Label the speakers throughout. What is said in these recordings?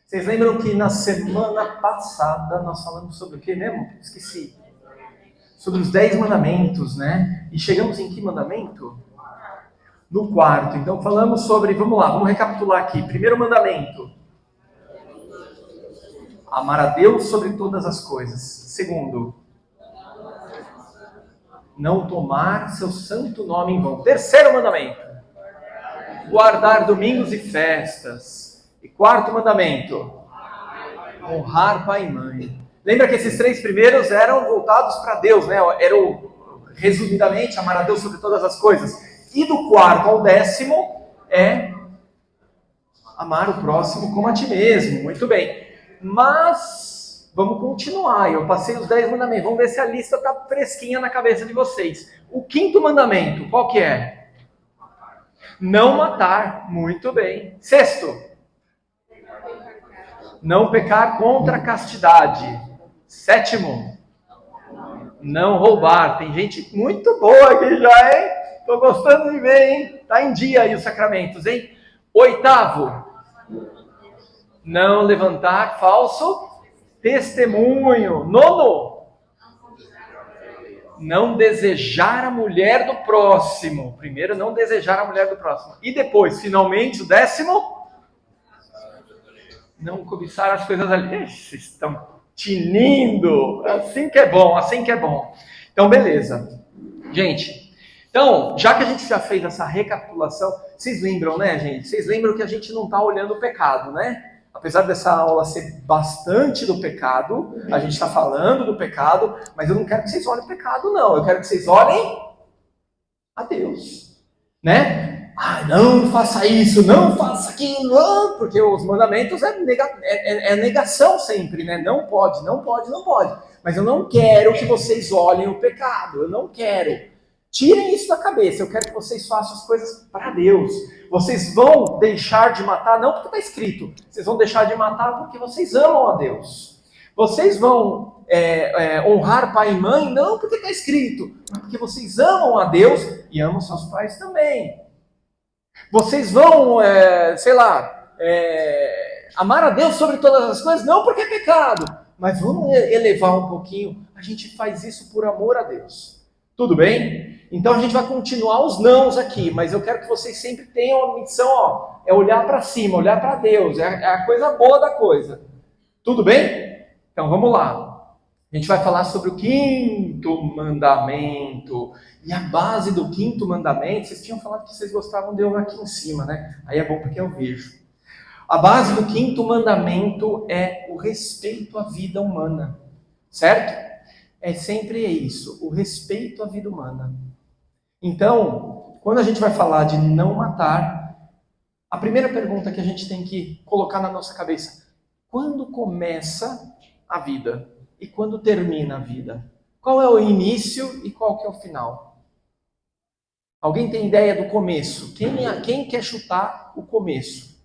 Speaker 1: Vocês lembram que na semana passada nós falamos sobre o que mesmo? Esqueci. Sobre os 10 mandamentos, né? E chegamos em que mandamento? No quarto. Então falamos sobre, vamos lá, vamos recapitular aqui. Primeiro mandamento: amar a Deus sobre todas as coisas. Segundo, não tomar seu santo nome em vão. Terceiro mandamento: guardar domingos e festas. E quarto mandamento: honrar pai e mãe. Lembra que esses 3 primeiros eram voltados para Deus, né? Resumidamente, amar a Deus sobre todas as coisas. E do quarto ao 10º é amar o próximo como a ti mesmo. Muito bem. Mas vamos continuar. Eu passei os 10 mandamentos. Vamos ver se a lista está fresquinha na cabeça de vocês. O 5º mandamento, qual que é? Não matar. Muito bem. 6º: não pecar contra a castidade. 7º: não roubar. Tem gente muito boa aqui já, hein? Tô gostando de ver, hein? Tá em dia aí os sacramentos, hein? 8º: não levantar falso testemunho. 9º: não desejar a mulher do próximo. Primeiro, não desejar a mulher do próximo. E depois, finalmente, o 10º: não cobiçar as coisas ali. Vocês estão tinindo. Assim que é bom, assim que é bom. Então, beleza. Gente, então, já que a gente já fez essa recapitulação, vocês lembram, né, gente? Vocês lembram que a gente não está olhando o pecado, né? Apesar dessa aula ser bastante do pecado, a gente está falando do pecado, mas eu não quero que vocês olhem o pecado, não. Eu quero que vocês olhem a Deus, né? Ah, não faça isso, não faça aquilo, não, porque os mandamentos é negação sempre, né? Não pode, não pode, não pode. Mas eu não quero que vocês olhem o pecado, eu não quero. Tirem isso da cabeça, eu quero que vocês façam as coisas para Deus. Vocês vão deixar de matar, não porque está escrito, vocês vão deixar de matar porque vocês amam a Deus. Vocês vão honrar pai e mãe, não porque está escrito, mas porque vocês amam a Deus e amam seus pais também. Vocês vão, amar a Deus sobre todas as coisas, não porque é pecado, mas vamos elevar um pouquinho. A gente faz isso por amor a Deus. Tudo bem? Então a gente vai continuar os nãos aqui, mas eu quero que vocês sempre tenham a missão, é olhar para cima, olhar para Deus, é a coisa boa da coisa. Tudo bem? Então vamos lá. A gente vai falar sobre o 5º mandamento. E a base do 5º mandamento, vocês tinham falado que vocês gostavam de eu aqui em cima, né? Aí é bom porque eu vejo. A base do 5º mandamento é o respeito à vida humana, certo? É sempre isso, o respeito à vida humana. Então, quando a gente vai falar de não matar, a primeira pergunta que a gente tem que colocar na nossa cabeça: quando começa a vida e quando termina a vida? Qual é o início e qual que é o final? Alguém tem ideia do começo? Quem quer chutar o começo?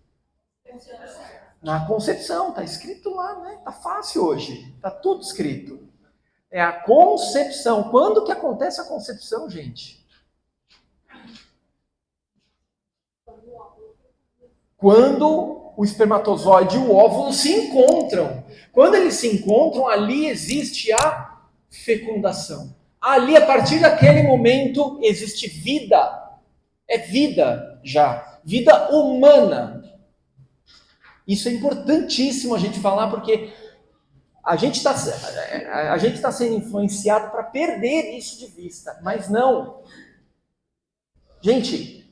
Speaker 1: Na concepção, está escrito lá, né? Está fácil hoje, está tudo escrito. É a concepção. Quando que acontece a concepção, gente? Quando o espermatozoide e o óvulo se encontram. Quando eles se encontram, ali existe a fecundação. Ali, a partir daquele momento, existe vida. É vida já. Vida humana. Isso é importantíssimo a gente falar, porque a gente está sendo influenciado para perder isso de vista, mas não. Gente,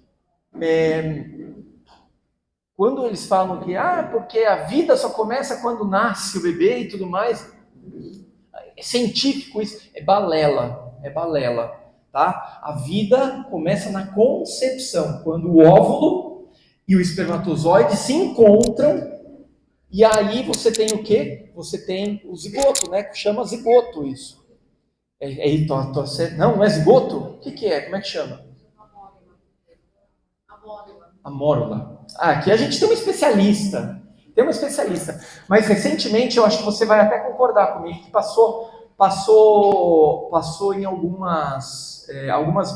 Speaker 1: quando eles falam que porque a vida só começa quando nasce o bebê e tudo mais, é científico isso, é balela, tá? A vida começa na concepção, quando o óvulo e o espermatozoide se encontram. E aí você tem o quê? Você tem o zigoto, né? Que chama zigoto isso. Não é zigoto? O que é? Como é que chama? Amórula. Aqui a gente tem uma especialista. Mas recentemente, eu acho que você vai até concordar comigo, que passou em algumas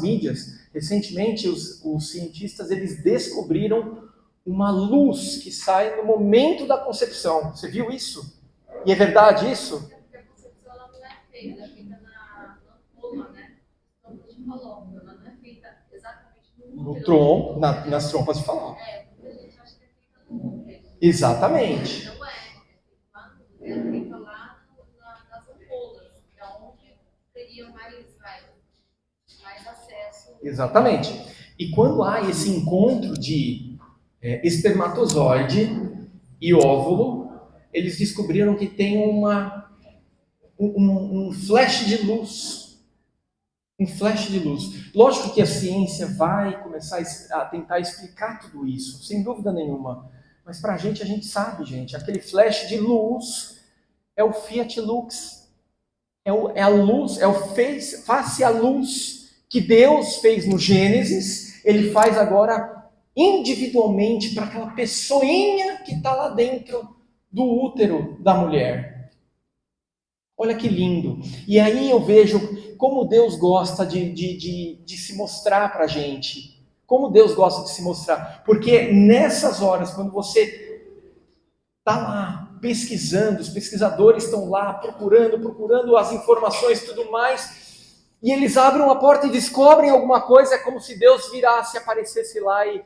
Speaker 1: mídias. Recentemente, os cientistas eles descobriram uma luz que sai no momento da concepção. Você viu isso? E é verdade isso?
Speaker 2: Porque a concepção ela não é feita, ela é feita na ampola, né? Então, a gente falou, ela não é feita exatamente no útero.
Speaker 1: No tronco, nas trompas de Falópio.
Speaker 2: Porque a gente acha que é feita no útero.
Speaker 1: Exatamente.
Speaker 2: Não é feita lá nas ampolas, que é onde teria mais acesso.
Speaker 1: Exatamente. E quando há esse encontro de espermatozoide e óvulo, eles descobriram que tem um flash de luz. Um flash de luz. Lógico que a ciência vai começar a tentar explicar tudo isso, sem dúvida nenhuma. Mas pra gente sabe, gente, aquele flash de luz é o Fiat Lux. É a luz, é o face a luz que Deus fez no Gênesis, ele faz agora individualmente para aquela pessoinha que está lá dentro do útero da mulher. Olha que lindo. E aí eu vejo como Deus gosta de se mostrar para a gente. Como Deus gosta de se mostrar. Porque nessas horas, quando você está lá pesquisando, os pesquisadores estão lá procurando as informações e tudo mais, e eles abrem uma porta e descobrem alguma coisa, é como se Deus virasse, aparecesse lá e,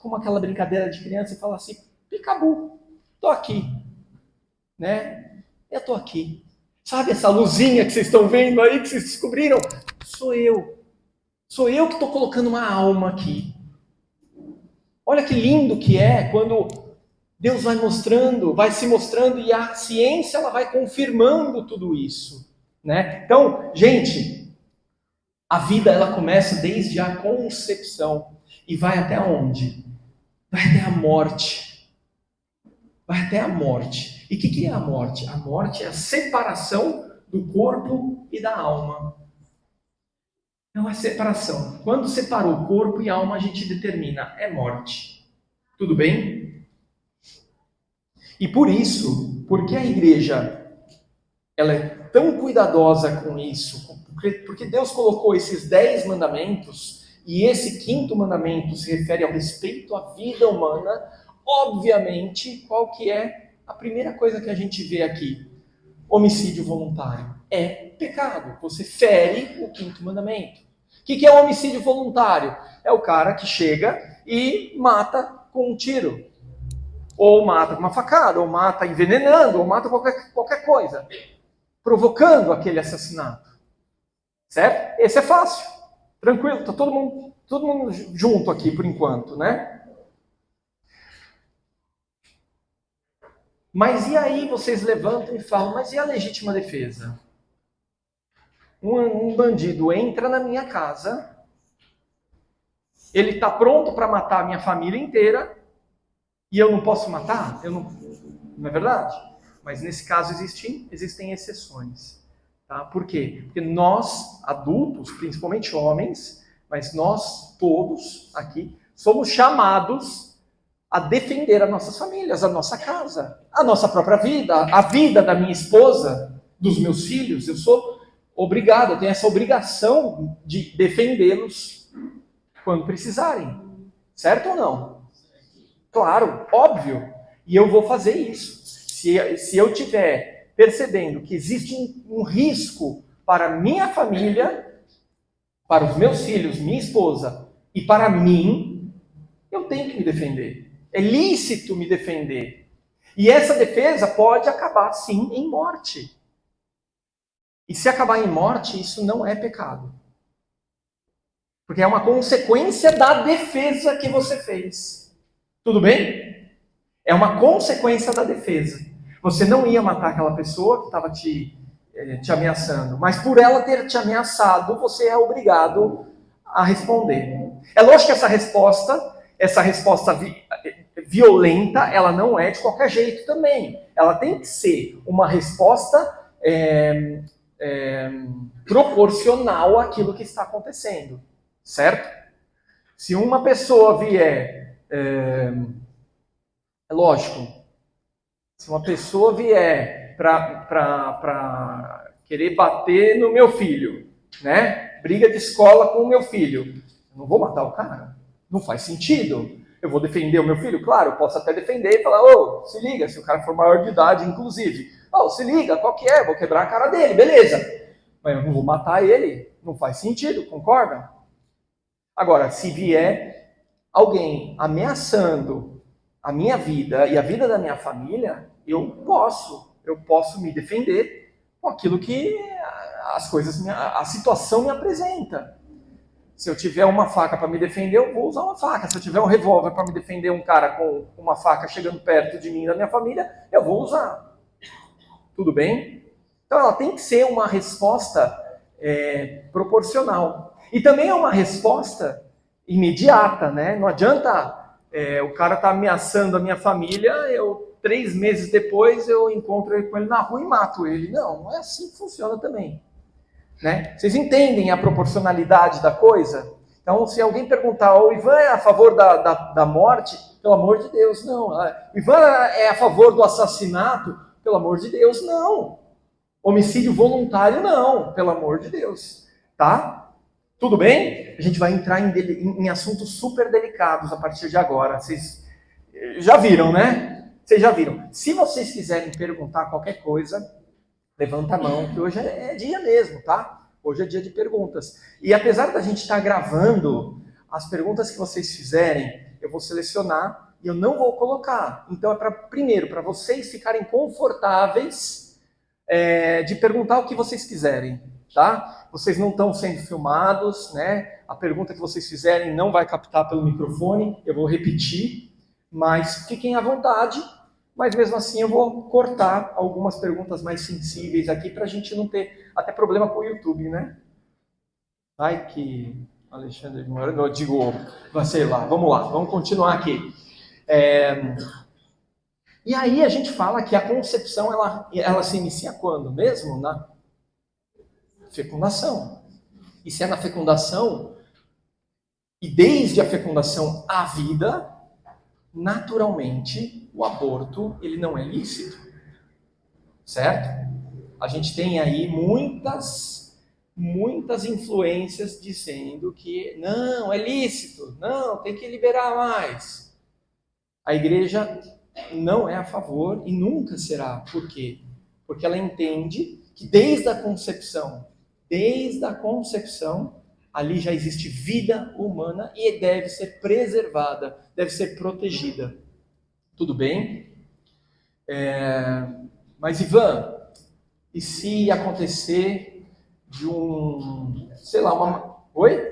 Speaker 1: como aquela brincadeira de criança, e falasse, Picabu, tô aqui, né? Eu tô aqui. Sabe essa luzinha que vocês estão vendo aí, que vocês descobriram? Sou eu que estou colocando uma alma aqui. Olha que lindo que é quando Deus vai se mostrando e a ciência ela vai confirmando tudo isso, né? Então, gente, a vida ela começa desde a concepção e vai até onde? Vai até a morte. Vai até a morte. E o que é a morte? A morte é a separação do corpo e da alma. É uma separação. Quando separou o corpo e a alma, a gente determina, é morte. Tudo bem? E por isso, porque a igreja ela é tão cuidadosa com isso, porque Deus colocou esses 10 mandamentos, e esse 5º mandamento se refere ao respeito à vida humana, obviamente, qual que é a primeira coisa que a gente vê aqui? Homicídio voluntário. É pecado. Você fere o 5º mandamento. O que é o homicídio voluntário? É o cara que chega e mata com um tiro. Ou mata com uma facada, ou mata envenenando, ou mata qualquer coisa. Provocando aquele assassinato. Certo? Esse é fácil. Tranquilo, está todo mundo junto aqui por enquanto, né? Mas e aí vocês levantam e falam, mas e a legítima defesa? Um bandido entra na minha casa, ele está pronto para matar a minha família inteira, e eu não posso matar? Não é verdade? Mas nesse caso existem exceções. Tá? Por quê? Porque nós, adultos, principalmente homens, mas nós todos aqui, somos chamados a defender as nossas famílias, a nossa casa, a nossa própria vida, a vida da minha esposa, dos meus filhos. Eu sou obrigado, eu tenho essa obrigação de defendê-los quando precisarem. Certo ou não? Claro, óbvio. E eu vou fazer isso. Se eu tiver percebendo que existe um risco para minha família, para os meus filhos, minha esposa e para mim, eu tenho que me defender. É lícito me defender. E essa defesa pode acabar, sim, em morte. E se acabar em morte, isso não é pecado. Porque é uma consequência da defesa que você fez. Tudo bem? É uma consequência da defesa. Você não ia matar aquela pessoa que estava te ameaçando, mas por ela ter te ameaçado, você é obrigado a responder. É lógico que essa resposta violenta, ela não é de qualquer jeito também. Ela tem que ser uma resposta proporcional àquilo que está acontecendo. Certo? Se uma pessoa vier... É lógico, se uma pessoa vier para querer bater no meu filho, né? Briga de escola com o meu filho, eu não vou matar o cara. Não faz sentido. Eu vou defender o meu filho? Claro, eu posso até defender e falar, ô, se liga, se o cara for maior de idade, inclusive. Ô, se liga, qual que é? Vou quebrar a cara dele, beleza. Mas eu não vou matar ele, não faz sentido, concorda? Agora, se vier alguém ameaçando a minha vida e a vida da minha família, eu posso me defender com aquilo que a situação me apresenta. Se eu tiver uma faca para me defender, eu vou usar uma faca. Se eu tiver um revólver para me defender um cara com uma faca chegando perto de mim e da minha família, eu vou usar. Tudo bem? Então ela tem que ser uma resposta proporcional. E também é uma resposta imediata, né? Não adianta o cara tá ameaçando a minha família, 3 meses depois eu encontro ele com ele na rua e mato ele. Não é assim que funciona também. Né? Vocês entendem a proporcionalidade da coisa? Então, se alguém perguntar, o Ivan é a favor da morte? Pelo amor de Deus, não. O Ivan é a favor do assassinato? Pelo amor de Deus, não. Homicídio voluntário, não. Pelo amor de Deus. Tá? Tudo bem? A gente vai entrar em assuntos super delicados a partir de agora. Vocês já viram, né? Vocês já viram. Se vocês quiserem perguntar qualquer coisa, levanta a mão, que hoje é dia mesmo, tá? Hoje é dia de perguntas. E apesar da gente estar gravando, as perguntas que vocês fizerem, eu vou selecionar e eu não vou colocar. Então é primeiro, para vocês ficarem confortáveis de perguntar o que vocês quiserem, tá? Vocês não estão sendo filmados, né? A pergunta que vocês fizerem não vai captar pelo microfone, eu vou repetir, mas fiquem à vontade. Mas mesmo assim eu vou cortar algumas perguntas mais sensíveis aqui para a gente não ter até problema com o YouTube, né? Ai que Alexandre, eu digo, sei lá, vamos lá, vamos continuar aqui. E aí a gente fala que a concepção ela se inicia quando? Mesmo na fecundação. E se é na fecundação, e desde a fecundação à vida, naturalmente, o aborto ele não é lícito, certo? A gente tem aí muitas influências dizendo que não, é lícito, não, tem que liberar mais. A igreja não é a favor e nunca será. Por quê? Porque ela entende que desde a concepção, ali já existe vida humana e deve ser preservada, deve ser protegida. Tudo bem? Mas Ivan, e se acontecer de sei lá, Oi?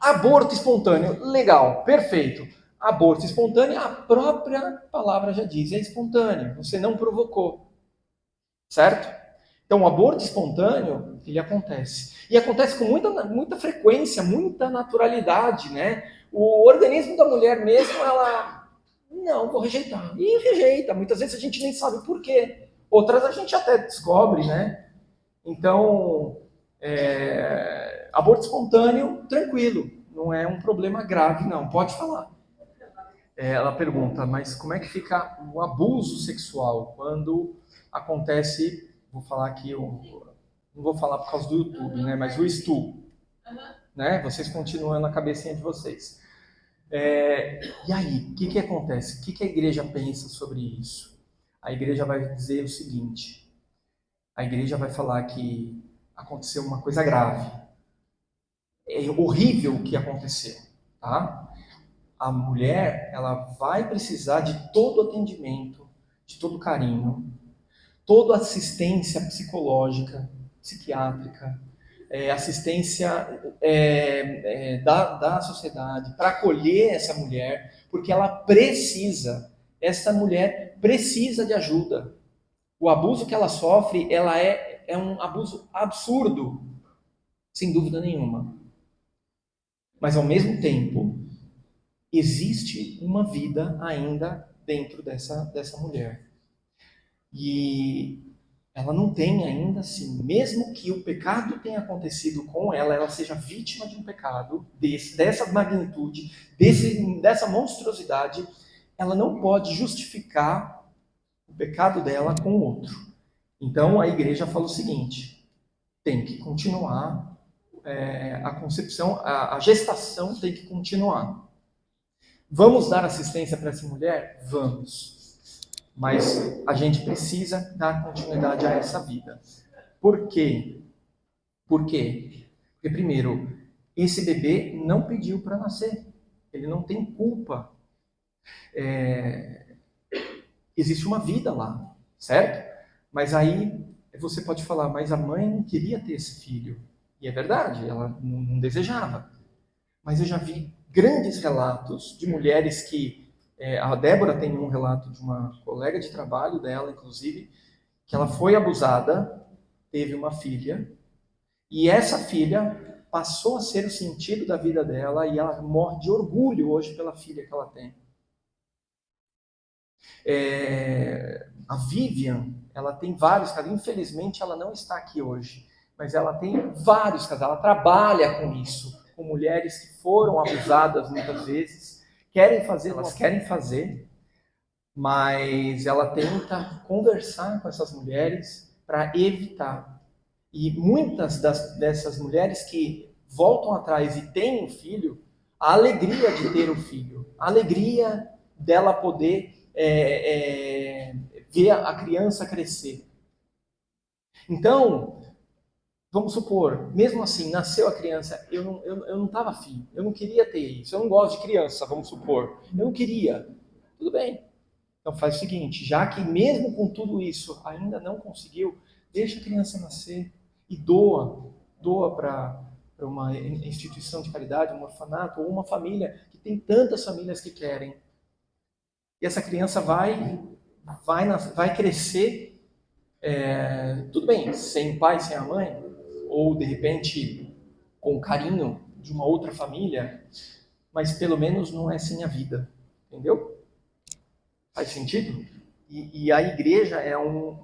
Speaker 1: Aborto espontâneo, legal, perfeito. Aborto espontâneo, a própria palavra já diz, é espontâneo, você não provocou. Certo? Então, o aborto espontâneo, ele acontece. E acontece com muita frequência, muita naturalidade, né? O organismo da mulher mesmo, ela, não, vou rejeitar. E rejeita. Muitas vezes a gente nem sabe por quê. Outras a gente até descobre, né? Então, aborto espontâneo, tranquilo. Não é um problema grave, não. Pode falar. Ela pergunta, mas como é que fica o abuso sexual quando acontece... Vou falar aqui, não vou falar por causa do YouTube, né? Mas o estupro, né? Vocês continuam na cabecinha de vocês. E aí, o que acontece? O que a igreja pensa sobre isso? A igreja vai dizer o seguinte: a igreja vai falar que aconteceu uma coisa grave. É horrível o que aconteceu, tá? A mulher, ela vai precisar de todo atendimento, de todo carinho, toda assistência psicológica, psiquiátrica, assistência da sociedade para acolher essa mulher, porque essa mulher precisa de ajuda. O abuso que ela sofre, é um abuso absurdo, sem dúvida nenhuma. Mas ao mesmo tempo, existe uma vida ainda dentro dessa mulher. E ela não tem ainda, assim, mesmo que o pecado tenha acontecido com ela, ela seja vítima de um pecado dessa magnitude, dessa monstruosidade, ela não pode justificar o pecado dela com o outro. Então a igreja fala o seguinte: tem que continuar a concepção, a gestação tem que continuar. Vamos dar assistência para essa mulher? Vamos. Mas a gente precisa dar continuidade a essa vida. Por quê? Por quê? Porque, primeiro, esse bebê não pediu para nascer. Ele não tem culpa. Existe uma vida lá, certo? Mas aí você pode falar, mas a mãe não queria ter esse filho. E é verdade, ela não desejava. Mas eu já vi grandes relatos de mulheres que... a Débora tem um relato de uma colega de trabalho dela, inclusive, que ela foi abusada, teve uma filha, e essa filha passou a ser o sentido da vida dela, e ela morre de orgulho hoje pela filha que ela tem. A Vivian, ela tem vários casos, infelizmente ela não está aqui hoje, mas ela tem vários casos, ela trabalha com isso, com mulheres que foram abusadas muitas vezes, elas querem fazer, mas ela tenta conversar com essas mulheres para evitar. E muitas dessas mulheres que voltam atrás e têm um filho, a alegria de ter o filho, a alegria dela poder ver a criança crescer. Então, vamos supor, mesmo assim, nasceu a criança, eu não estava afim, eu não queria ter isso, eu não gosto de criança, vamos supor, eu não queria. Tudo bem. Então faz o seguinte, já que mesmo com tudo isso ainda não conseguiu, deixa a criança nascer e doa para uma instituição de caridade, um orfanato ou uma família, que tem tantas famílias que querem. E essa criança vai crescer, tudo bem, sem o pai, sem a mãe, ou de repente com o carinho de uma outra família, mas pelo menos não é sem a vida, entendeu? Faz sentido? E a igreja é uma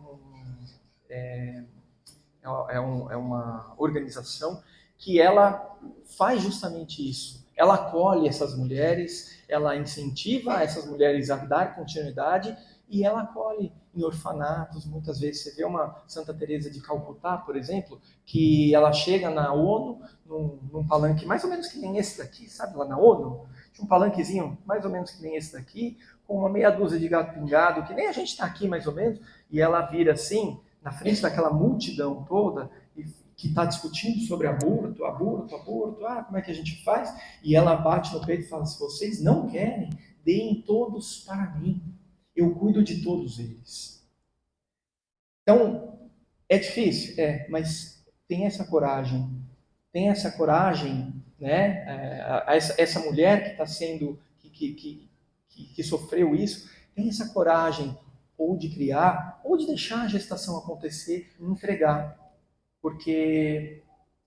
Speaker 1: organização que ela faz justamente isso. Ela acolhe essas mulheres, ela incentiva essas mulheres a dar continuidade e ela acolhe em orfanatos. Muitas vezes você vê uma Santa Teresa de Calcutá, por exemplo, que ela chega na ONU, num palanque mais ou menos que nem esse daqui, sabe, lá na ONU? Tinha um palanquezinho mais ou menos que nem esse daqui, com uma meia dúzia de gato pingado, que nem a gente está aqui mais ou menos, e ela vira assim, na frente daquela multidão toda, que está discutindo sobre aborto, como é que a gente faz? E ela bate no peito e fala, se vocês não querem, deem todos para mim, eu cuido de todos eles. Então, é difícil, mas tem essa coragem, né? Essa mulher que está sendo, que sofreu isso, tem essa coragem ou de criar, ou de deixar a gestação acontecer e entregar. Porque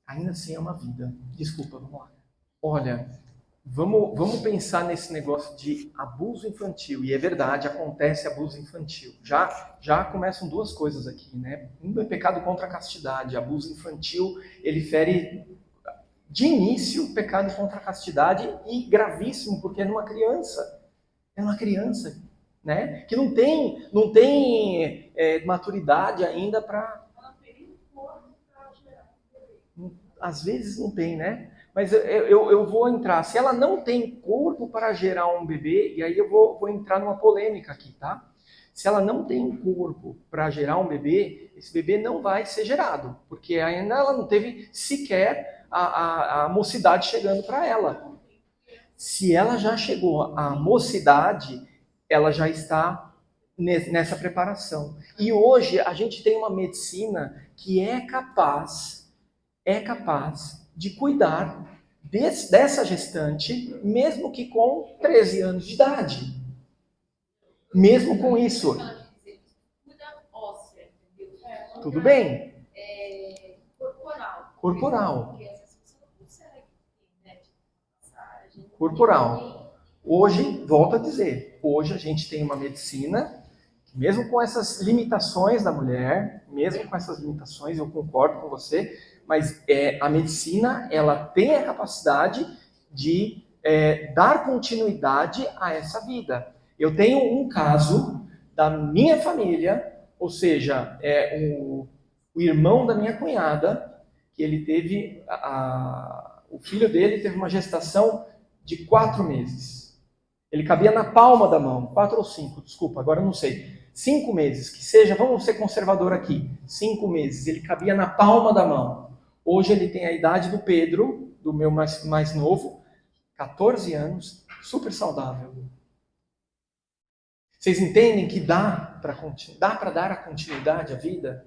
Speaker 1: ainda assim é uma vida. Desculpa, vamos lá. Olha, vamos pensar nesse negócio de abuso infantil. E é verdade, acontece abuso infantil. Já começam duas coisas aqui, né? Um é pecado contra a castidade. Abuso infantil, ele fere de início pecado contra a castidade e gravíssimo, porque é numa criança. É uma criança, né? Que não tem maturidade ainda para... Às vezes não tem, né? Mas eu vou entrar. Se ela não tem corpo para gerar um bebê, e aí eu vou entrar numa polêmica aqui, tá? Se ela não tem corpo para gerar um bebê, esse bebê não vai ser gerado, porque ainda ela não teve sequer a mocidade chegando para ela. Se ela já chegou à mocidade, ela já está nessa preparação. E hoje a gente tem uma medicina que é capaz de cuidar dessa gestante, mesmo que com 13 anos de idade. Mesmo com isso. Tudo bem. Corporal. Corporal. Hoje, volto a dizer, hoje a gente tem uma medicina, mesmo com essas limitações da mulher, mesmo com essas limitações, eu concordo com você, mas a medicina, ela tem a capacidade de dar continuidade a essa vida. Eu tenho um caso da minha família, ou seja, o irmão da minha cunhada, que ele teve, o filho dele teve uma gestação de 4 meses. Ele cabia na palma da mão, 4 ou 5, desculpa, agora eu não sei. 5 meses, que seja, vamos ser conservador aqui, 5 meses, ele cabia na palma da mão. Hoje ele tem a idade do Pedro, do meu mais novo, 14 anos, super saudável. Vocês entendem que dá para dar a continuidade à vida?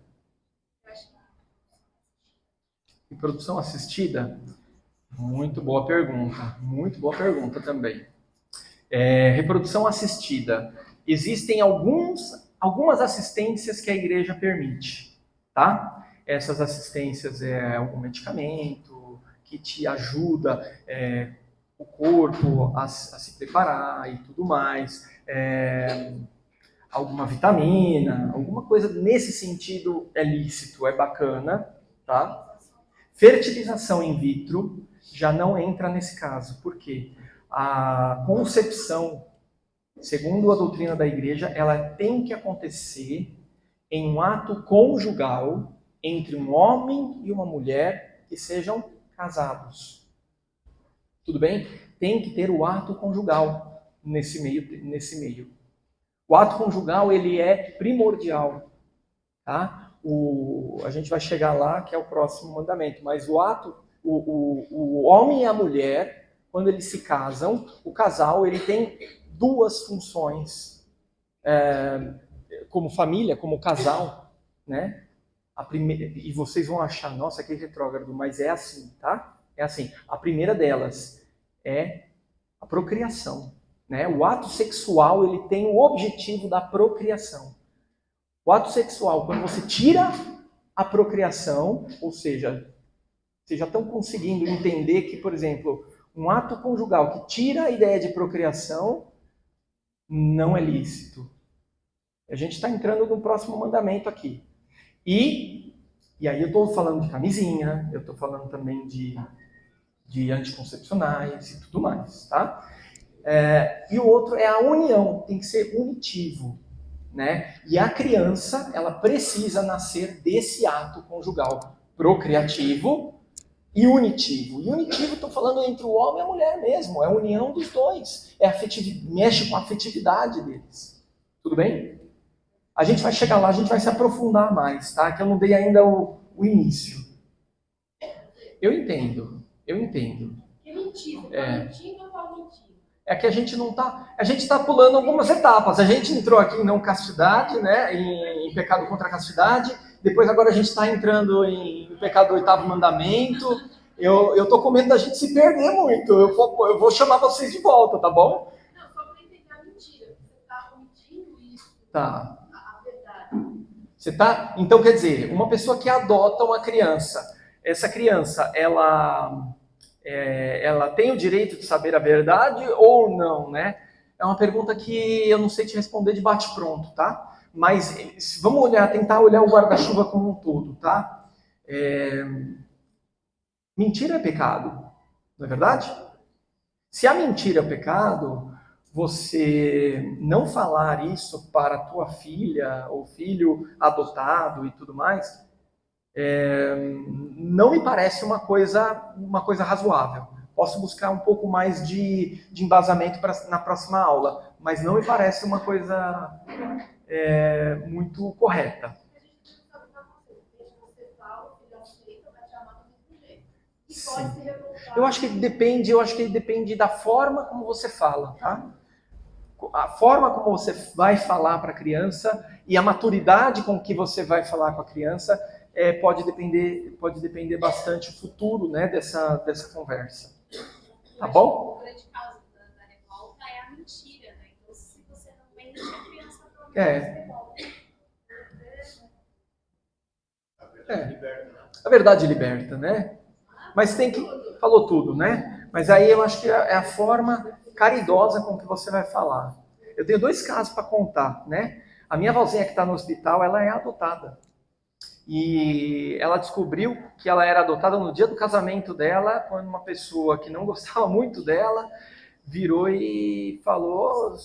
Speaker 1: Reprodução assistida? Muito boa pergunta também. Reprodução assistida. Existem algumas assistências que a igreja permite, tá? Essas assistências é algum medicamento que te ajuda o corpo a se preparar e tudo mais, alguma vitamina, alguma coisa nesse sentido é lícito, é bacana, tá? Fertilização in vitro já não entra nesse caso, porque a concepção, segundo a doutrina da igreja, ela tem que acontecer em um ato conjugal entre um homem e uma mulher que sejam casados. Tudo bem? Tem que ter o ato conjugal nesse meio. O ato conjugal, ele é primordial, tá? A gente vai chegar lá, que é o próximo mandamento, mas o homem e a mulher, quando eles se casam, o casal, ele tem 2 funções, como família, como casal, né? E vocês vão achar, nossa, que retrógrado, mas é assim, tá? É assim. A primeira delas é a procriação, né? O ato sexual, ele tem o objetivo da procriação. O ato sexual, quando você tira a procriação, ou seja, vocês já estão conseguindo entender que, por exemplo, um ato conjugal que tira a ideia de procriação não é lícito. A gente está entrando no próximo mandamento aqui. E aí eu estou falando de camisinha, eu estou falando também de anticoncepcionais e tudo mais, tá? E o outro é a união, tem que ser unitivo, né? E a criança, ela precisa nascer desse ato conjugal procriativo e unitivo. E unitivo, estou falando entre o homem e a mulher mesmo, é a união dos dois, mexe com a afetividade deles. Tudo bem? A gente vai chegar lá, a gente vai se aprofundar mais, tá? Que eu não dei ainda o início. Eu entendo.
Speaker 2: Que mentira, mentindo ou tá mentindo?
Speaker 1: É que a gente não tá. A gente está pulando algumas etapas. A gente entrou aqui em não castidade, né? Em pecado contra a castidade. Depois agora a gente está entrando em pecado do 8º mandamento. Eu tô com medo da gente se perder muito. Eu vou chamar vocês de volta, tá bom?
Speaker 2: Não, só para entender a mentira. Você está omitindo isso.
Speaker 1: Tá.
Speaker 2: A verdade.
Speaker 1: Você tá? Então quer dizer, uma pessoa que adota uma criança, essa criança, ela tem o direito de saber a verdade ou não, né? É uma pergunta que eu não sei te responder de bate-pronto, tá? Mas vamos tentar olhar o guarda-chuva como um todo, tá? Mentira é pecado, não é verdade? Se a mentira é pecado, você não falar isso para a tua filha ou filho adotado e tudo mais, não me parece uma coisa razoável. Posso buscar um pouco mais de embasamento na próxima aula, mas não me parece uma coisa muito correta. Sim. Eu acho que depende da forma como você fala, tá? A forma como você vai falar para a criança e a maturidade com que você vai falar com a criança pode depender bastante o futuro, né, dessa conversa. Tá bom?
Speaker 2: O grande caso da revolta é a mentira, né? Então, se você não mente, a criança não
Speaker 1: A verdade liberta, né? Mas tem que... Falou tudo, né? Mas aí eu acho que é a forma caridosa com que você vai falar. Eu tenho 2 casos para contar, né? A minha avózinha que está no hospital, ela é adotada. E ela descobriu que ela era adotada no dia do casamento dela, quando uma pessoa que não gostava muito dela virou e falou,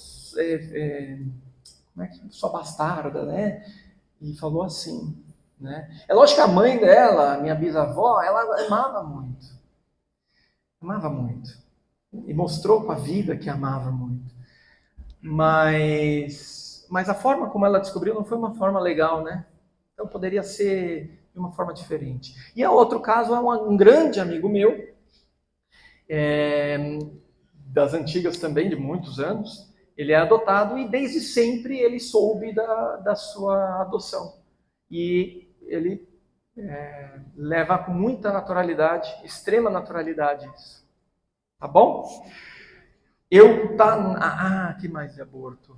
Speaker 1: como é que sua bastarda, né? E falou assim, né? É lógico que a mãe dela, minha bisavó, ela amava muito. E mostrou com a vida que amava muito. Mas a forma como ela descobriu não foi uma forma legal, né? Então poderia ser de uma forma diferente. E o outro caso é um grande amigo meu, das antigas também, de muitos anos. Ele é adotado e desde sempre ele soube da sua adoção. E ele leva com muita naturalidade, extrema naturalidade isso. Tá bom? Que mais de aborto?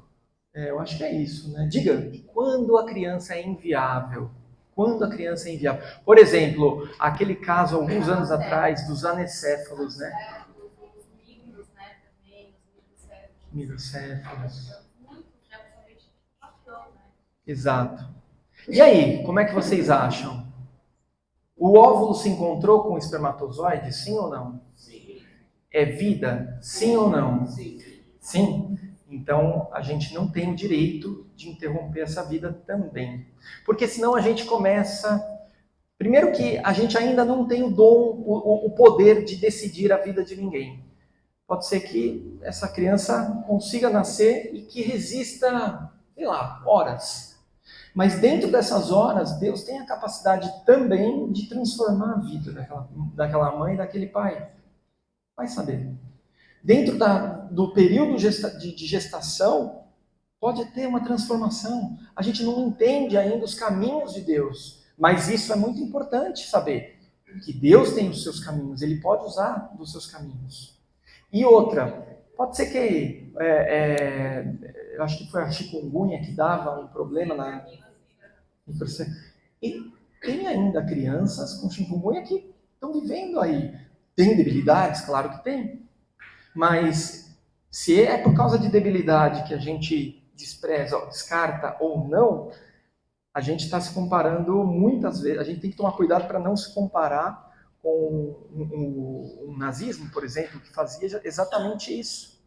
Speaker 1: Eu acho que é isso, né? Diga, quando a criança é inviável? Quando a criança é inviável? Por exemplo, aquele caso alguns anos atrás dos anencefalos, né?
Speaker 2: Os micros, né, também, os
Speaker 1: Microcéfalos.
Speaker 2: muito, né, principalmente de papel, né?
Speaker 1: Exato. E aí, como é que vocês acham? O óvulo se encontrou com o espermatozoide, sim ou não?
Speaker 3: Sim.
Speaker 1: É vida, sim ou não?
Speaker 3: Sim.
Speaker 1: Sim? Então, a gente não tem o direito de interromper essa vida também. Porque senão a gente começa... Primeiro que a gente ainda não tem o dom, o poder de decidir a vida de ninguém. Pode ser que essa criança consiga nascer e que resista, sei lá, horas. Mas dentro dessas horas, Deus tem a capacidade também de transformar a vida daquela mãe e daquele pai. Vai saber. Dentro do período de gestação, pode ter uma transformação. A gente não entende ainda os caminhos de Deus, mas isso é muito importante saber, que Deus tem os seus caminhos, Ele pode usar dos seus caminhos. E outra, pode ser que, eu acho que foi a chikungunya que dava um problema na... E tem ainda crianças com chikungunya que estão vivendo aí. Tem debilidades? Claro que tem. Mas se é por causa de debilidade que a gente despreza, descarta ou não, a gente está se comparando muitas vezes. A gente tem que tomar cuidado para não se comparar com o nazismo, por exemplo, que fazia exatamente isso.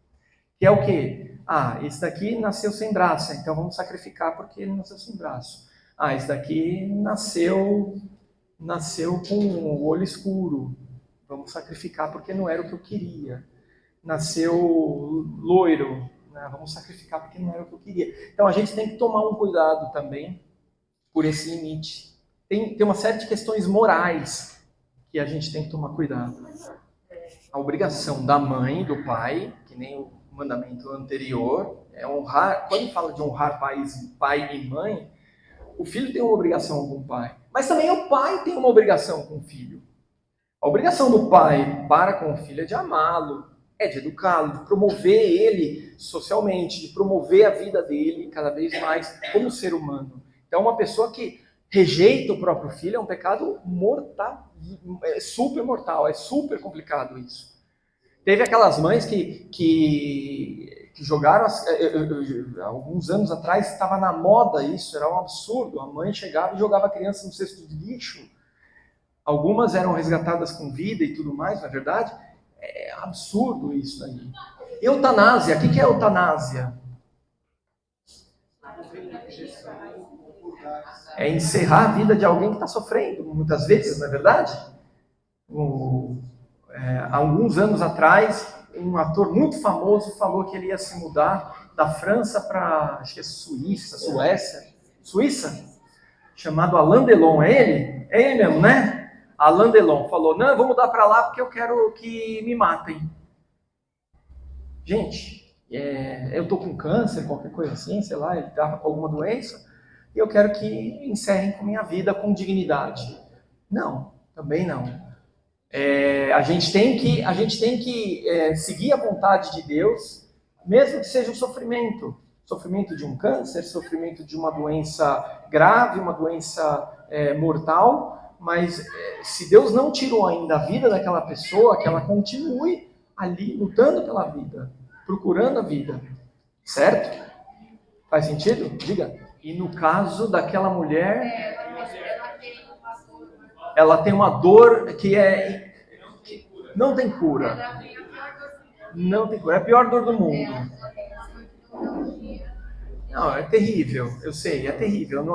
Speaker 1: Que é o quê? Esse daqui nasceu sem braço, então vamos sacrificar porque ele nasceu sem braço. Esse daqui nasceu com o olho escuro, vamos sacrificar porque não era o que eu queria. Nasceu loiro, né? Vamos sacrificar porque não era o que eu queria. Então a gente tem que tomar um cuidado também por esse limite. Tem uma série de questões morais que a gente tem que tomar cuidado. A obrigação da mãe e do pai, que nem o mandamento anterior, é honrar. Quando fala de honrar pai e mãe, o filho tem uma obrigação com o pai, mas também o pai tem uma obrigação com o filho. A obrigação do pai para com o filho é de amá-lo, é de educá-lo, de promover ele socialmente, de promover a vida dele cada vez mais como ser humano. Então, uma pessoa que rejeita o próprio filho é um pecado mortal, é super mortal, é super complicado isso. Teve aquelas mães que jogaram, alguns anos atrás, estava na moda isso, era um absurdo. A mãe chegava e jogava a criança no cesto de lixo. Algumas eram resgatadas com vida e tudo mais, na verdade. É absurdo isso aí. Eutanásia, o que é eutanásia? É encerrar a vida de alguém que está sofrendo, muitas vezes, não é verdade? Há alguns anos atrás, um ator muito famoso falou que ele ia se mudar da França para, acho que é Suíça, chamado Alain Delon. É ele? É ele mesmo, né? Alain Delon falou, não, eu vou mudar para lá porque eu quero que me matem. Gente, eu tô com câncer, qualquer coisa assim, sei lá, ele estava com alguma doença, e eu quero que encerrem com minha vida com dignidade. Não, também não. A gente tem que seguir a vontade de Deus, mesmo que seja um sofrimento. Sofrimento de um câncer, sofrimento de uma doença grave, uma doença mortal, mas se Deus não tirou ainda a vida daquela pessoa, que ela continue ali lutando pela vida, procurando a vida. Certo? Faz sentido? Diga. E no caso daquela mulher, ela tem uma dor que não tem cura. Não tem cura. É a pior dor do mundo. Não, é terrível. Eu sei, é terrível.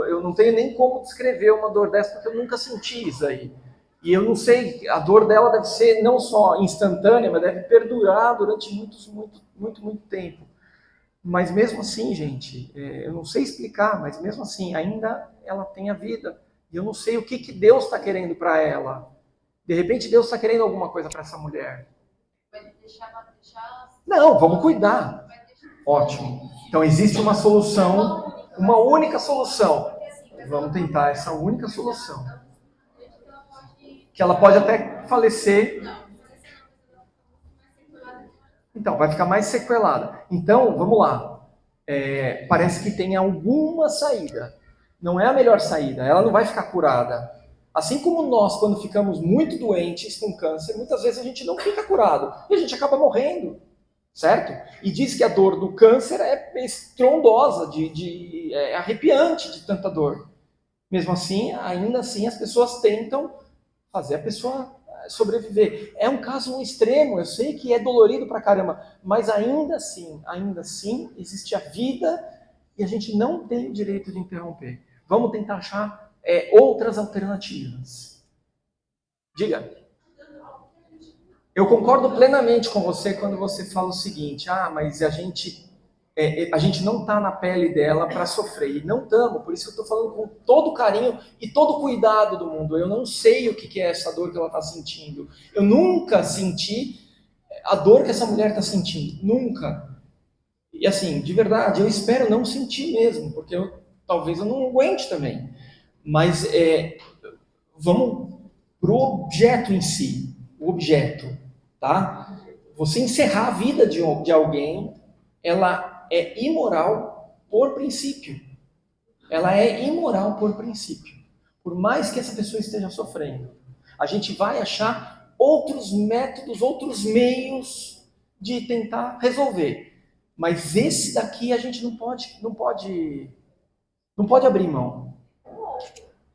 Speaker 1: Eu não tenho nem como descrever uma dor dessa, porque eu nunca senti isso aí. E eu não sei, a dor dela deve ser não só instantânea, mas deve perdurar durante muito tempo. Mas mesmo assim, gente, eu não sei explicar, mas mesmo assim, ainda ela tem a vida. E eu não sei o que Deus está querendo para ela. De repente, Deus está querendo alguma coisa para essa mulher.
Speaker 2: Vai deixar.
Speaker 1: Não, vamos cuidar. Ótimo. Então, existe uma solução, uma única solução. Vamos tentar essa única solução. Que ela pode até falecer. Então, vai ficar mais sequelada. Então, vamos lá. Parece que tem alguma saída. Não é a melhor saída. Ela não vai ficar curada. Assim como nós, quando ficamos muito doentes com câncer, muitas vezes a gente não fica curado. E a gente acaba morrendo. Certo? E diz que a dor do câncer é estrondosa, é arrepiante de tanta dor. Mesmo assim, ainda assim, as pessoas tentam fazer a pessoa sobreviver. É um caso extremo, eu sei que é dolorido pra caramba, mas ainda assim, existe a vida e a gente não tem o direito de interromper. Vamos tentar achar outras alternativas. Diga. Eu concordo plenamente com você quando você fala o seguinte, mas a gente não está na pele dela para sofrer. E não estamos, por isso que eu estou falando com todo carinho e todo cuidado do mundo. Eu não sei o que é essa dor que ela está sentindo. Eu nunca senti a dor que essa mulher está sentindo. Nunca. E assim, de verdade, eu espero não sentir mesmo, porque talvez eu não aguente também. Mas vamos para o objeto em si. O objeto. Tá? Você encerrar a vida de alguém, ela é imoral por princípio. Ela é imoral por princípio. Por mais que essa pessoa esteja sofrendo. A gente vai achar outros métodos, outros meios de tentar resolver. Mas esse daqui a gente não pode abrir mão.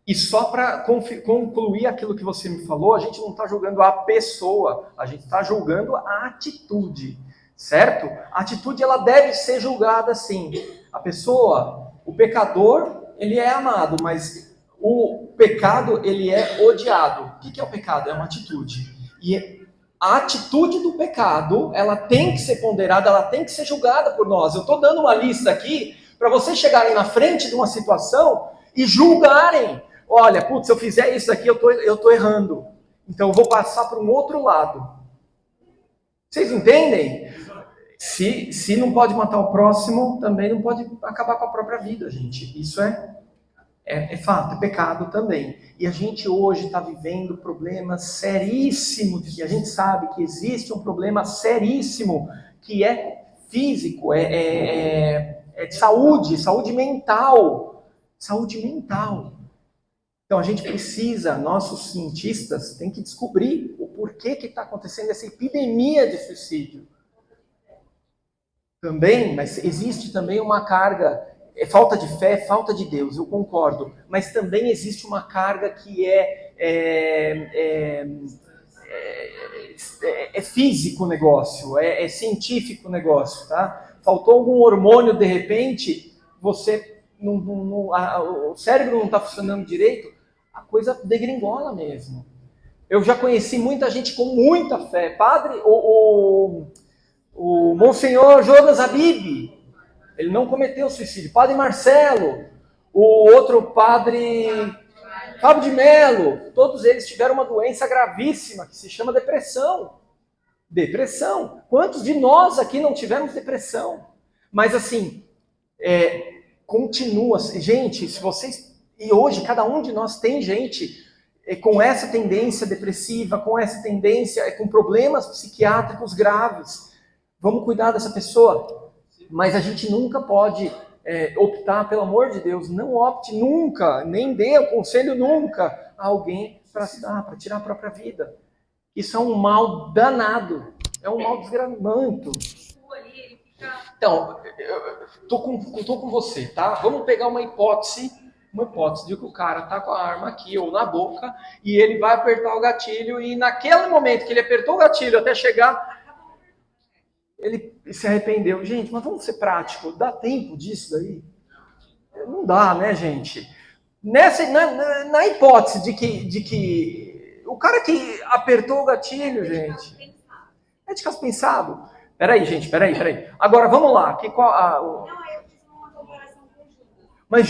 Speaker 1: E só para concluir aquilo que você me falou, a gente não está julgando a pessoa, a gente está julgando a atitude, certo? A atitude ela deve ser julgada sim. A pessoa, o pecador, ele é amado, mas o pecado, ele é odiado. O que é o pecado? É uma atitude. E a atitude do pecado, ela tem que ser ponderada, ela tem que ser julgada por nós. Eu estou dando uma lista aqui para vocês chegarem na frente de uma situação e julgarem. Olha, putz, se eu fizer isso aqui, eu tô errando. Então eu vou passar para um outro lado. Vocês entendem? Se não pode matar o próximo, também não pode acabar com a própria vida, gente. Isso é fato, é pecado também. E a gente hoje está vivendo problemas seríssimos. E a gente sabe que existe um problema seríssimo, que é físico, de saúde mental. Saúde mental. Então a gente precisa, nossos cientistas têm que descobrir o porquê que está acontecendo essa epidemia de suicídio. Também, mas existe também uma carga, falta de fé, falta de Deus, eu concordo. Mas também existe uma carga que é físico o negócio, é científico o negócio, tá? Faltou algum hormônio de repente, o cérebro não está funcionando direito, a coisa degringola mesmo. Eu já conheci muita gente com muita fé. Padre, o Monsenhor Jonas Habib, ele não cometeu suicídio. Padre Marcelo, o outro padre Fábio de Mello, todos eles tiveram uma doença gravíssima que se chama depressão. Depressão. Quantos de nós aqui não tivemos depressão? Mas assim, continua. Gente, se vocês... E hoje, cada um de nós tem gente com essa tendência depressiva, com essa tendência, com problemas psiquiátricos graves. Vamos cuidar dessa pessoa. Mas a gente nunca pode optar, pelo amor de Deus, não opte nunca, nem dê o conselho nunca a alguém para tirar a própria vida. Isso é um mal danado, é um mal desgramento. Então, eu tô com você, tá? Vamos pegar uma hipótese de que o cara tá com a arma aqui ou na boca e ele vai apertar o gatilho e naquele momento que ele apertou o gatilho até chegar, ele se arrependeu. Gente, mas vamos ser práticos, dá tempo disso daí? Não dá, né, gente? Na hipótese de que o cara que apertou o gatilho, gente, é de caso pensado. Peraí, gente, peraí. Agora, vamos lá.
Speaker 2: Não, eu fiz uma comparação com Judas.
Speaker 1: Mas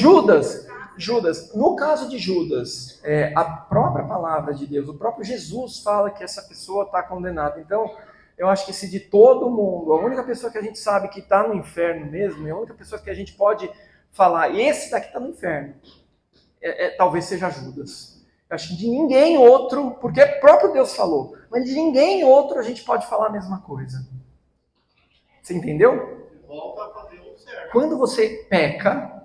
Speaker 1: Judas, no caso de Judas, a própria palavra de Deus, o próprio Jesus fala que essa pessoa está condenada. Então, eu acho que se de todo mundo, a única pessoa que a gente sabe que está no inferno mesmo, a única pessoa que a gente pode falar, esse daqui está no inferno, talvez seja Judas. Eu acho que de ninguém outro, porque o próprio Deus falou, mas de ninguém outro a gente pode falar a mesma coisa. Você entendeu?
Speaker 3: Volta a fazer o certo.
Speaker 1: Quando você peca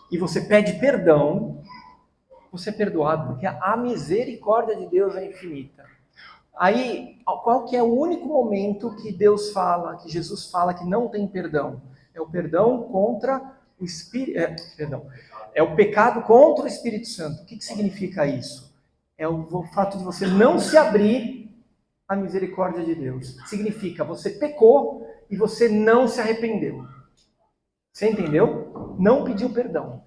Speaker 1: e você pede perdão, você é perdoado, porque a misericórdia de Deus é infinita. Aí, qual que é o único momento que Deus fala, que Jesus fala que não tem perdão? É o perdão contra o Espírito... É o pecado contra o Espírito Santo. O que significa isso? É o fato de você não se abrir à misericórdia de Deus. Significa, você pecou e você não se arrependeu. Você entendeu? Não pediu perdão.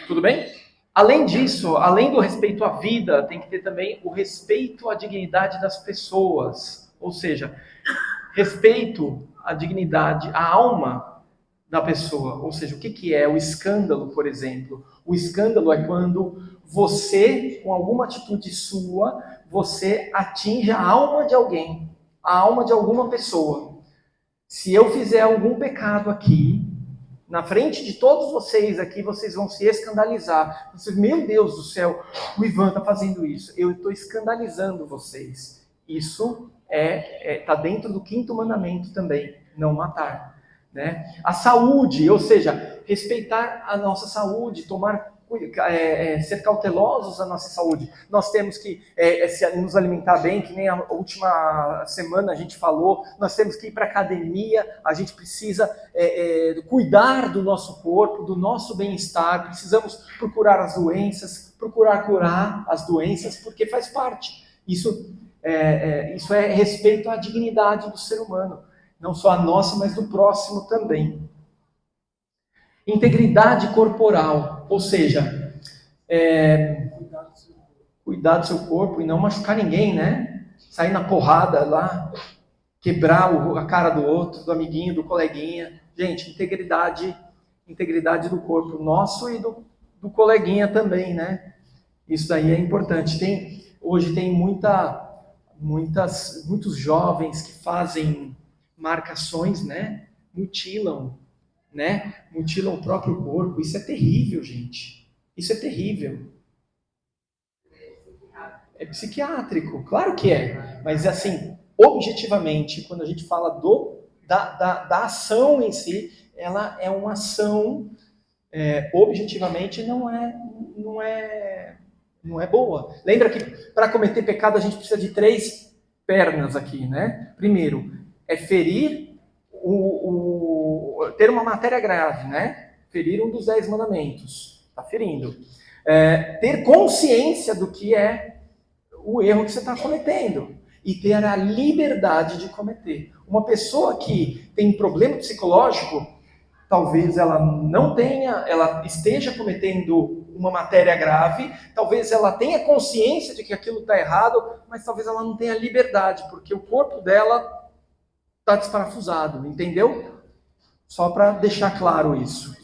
Speaker 1: Tudo bem? Além disso, além do respeito à vida, tem que ter também o respeito à dignidade das pessoas. Ou seja, respeito à dignidade, à alma da pessoa. Ou seja, o que é o escândalo, por exemplo? O escândalo é quando você, com alguma atitude sua, você atinge a alma de alguém, a alma de alguma pessoa. Se eu fizer algum pecado aqui, na frente de todos vocês aqui, vocês vão se escandalizar. Vocês, meu Deus do céu, o Ivan está fazendo isso. Eu estou escandalizando vocês. Isso está dentro do 5º mandamento também, não matar. Né? A saúde, ou seja, respeitar a nossa saúde, ser cautelosos à nossa saúde. Nós temos que nos alimentar bem, que nem a última semana a gente falou, nós temos que ir para a academia, a gente precisa cuidar do nosso corpo, do nosso bem-estar, precisamos procurar as doenças, procurar curar as doenças, porque faz parte. Isso é respeito à dignidade do ser humano, não só a nossa, mas do próximo também. Integridade corporal, ou seja, cuidar do seu corpo e não machucar ninguém, né? Sair na porrada lá, quebrar a cara do outro, do amiguinho, do coleguinha. Gente, integridade do corpo nosso e do coleguinha também, né? Isso daí é importante. Hoje tem muitos jovens que fazem marcações, né? Mutilam o próprio corpo. Isso é terrível, gente. Isso é terrível. É psiquiátrico, claro que é. Mas, assim, objetivamente, quando a gente fala da ação em si, ela é uma ação, objetivamente, não é boa. Lembra que para cometer pecado a gente precisa de 3 pernas aqui, né? Primeiro, é ferir ter uma matéria grave, né? Ferir um dos 10 mandamentos. Está ferindo. Ter consciência do que é o erro que você está cometendo. E ter a liberdade de cometer. Uma pessoa que tem problema psicológico, talvez ela ela esteja cometendo uma matéria grave, talvez ela tenha consciência de que aquilo está errado, mas talvez ela não tenha liberdade, porque o corpo dela está desparafusado, entendeu? Só para deixar claro isso.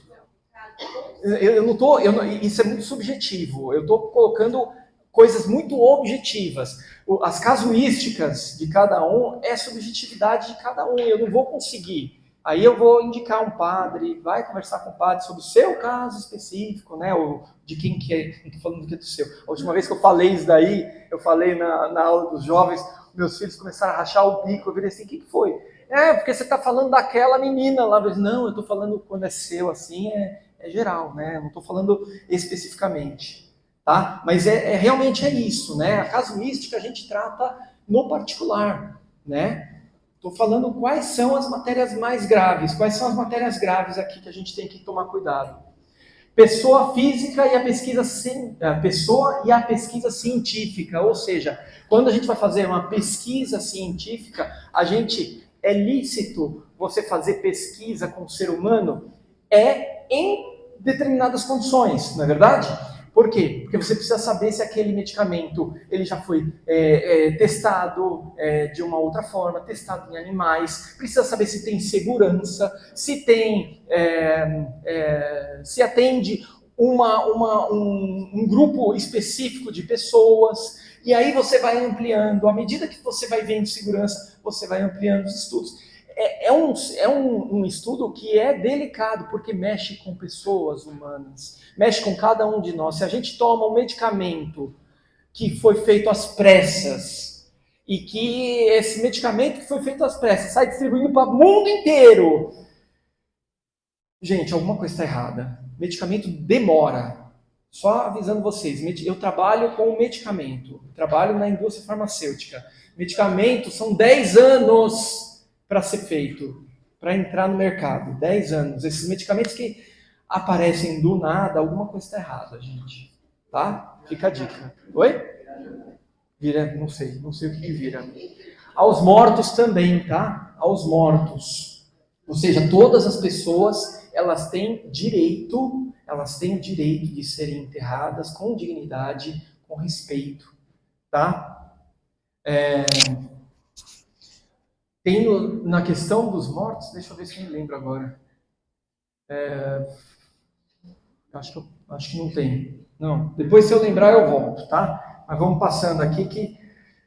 Speaker 1: Isso é muito subjetivo. Eu estou colocando coisas muito objetivas. As casuísticas de cada um é subjetividade de cada um. Eu não vou conseguir. Aí eu vou indicar um padre, vai conversar com o padre sobre o seu caso específico, né? Ou de quem que é. Não estou falando do que é do seu. A última vez que eu falei isso daí, eu falei na aula dos jovens, meus filhos começaram a rachar o bico. Eu virei assim, o que foi? Porque você está falando daquela menina lá. Não, eu estou falando quando é seu, assim, é geral, né? Eu não estou falando especificamente, tá? Mas realmente é isso, né? A casuística a gente trata no particular, né? Estou falando quais são as matérias mais graves, quais são as matérias graves aqui que a gente tem que tomar cuidado. Pessoa física e a pesquisa científica, ou seja, quando a gente vai fazer uma pesquisa científica, é lícito você fazer pesquisa com o ser humano em determinadas condições, não é verdade? Por quê? Porque você precisa saber se aquele medicamento ele já foi testado de uma outra forma, testado em animais, precisa saber se tem segurança, se tem, se atende um grupo específico de pessoas, e aí você vai ampliando, à medida que você vai vendo segurança, você vai ampliando os estudos. É um estudo que é delicado, porque mexe com pessoas humanas, mexe com cada um de nós. Se a gente toma um medicamento que foi feito às pressas, e que esse medicamento que foi feito às pressas sai distribuindo para o mundo inteiro, gente, alguma coisa está errada. Medicamento demora. Só avisando vocês, eu trabalho com medicamento, trabalho na indústria farmacêutica. Medicamento são 10 anos para ser feito, para entrar no mercado. 10 anos. Esses medicamentos que aparecem do nada, alguma coisa está errada, gente. Tá? Fica a dica. Oi? Vira, não sei o que vira. Aos mortos também, tá? Aos mortos. Ou seja, todas as pessoas, elas têm direito de serem enterradas com dignidade, com respeito, tá? Tem na questão dos mortos, deixa eu ver se eu me lembro agora. Acho que não tem. Não, depois se eu lembrar eu volto, tá? Mas vamos passando aqui que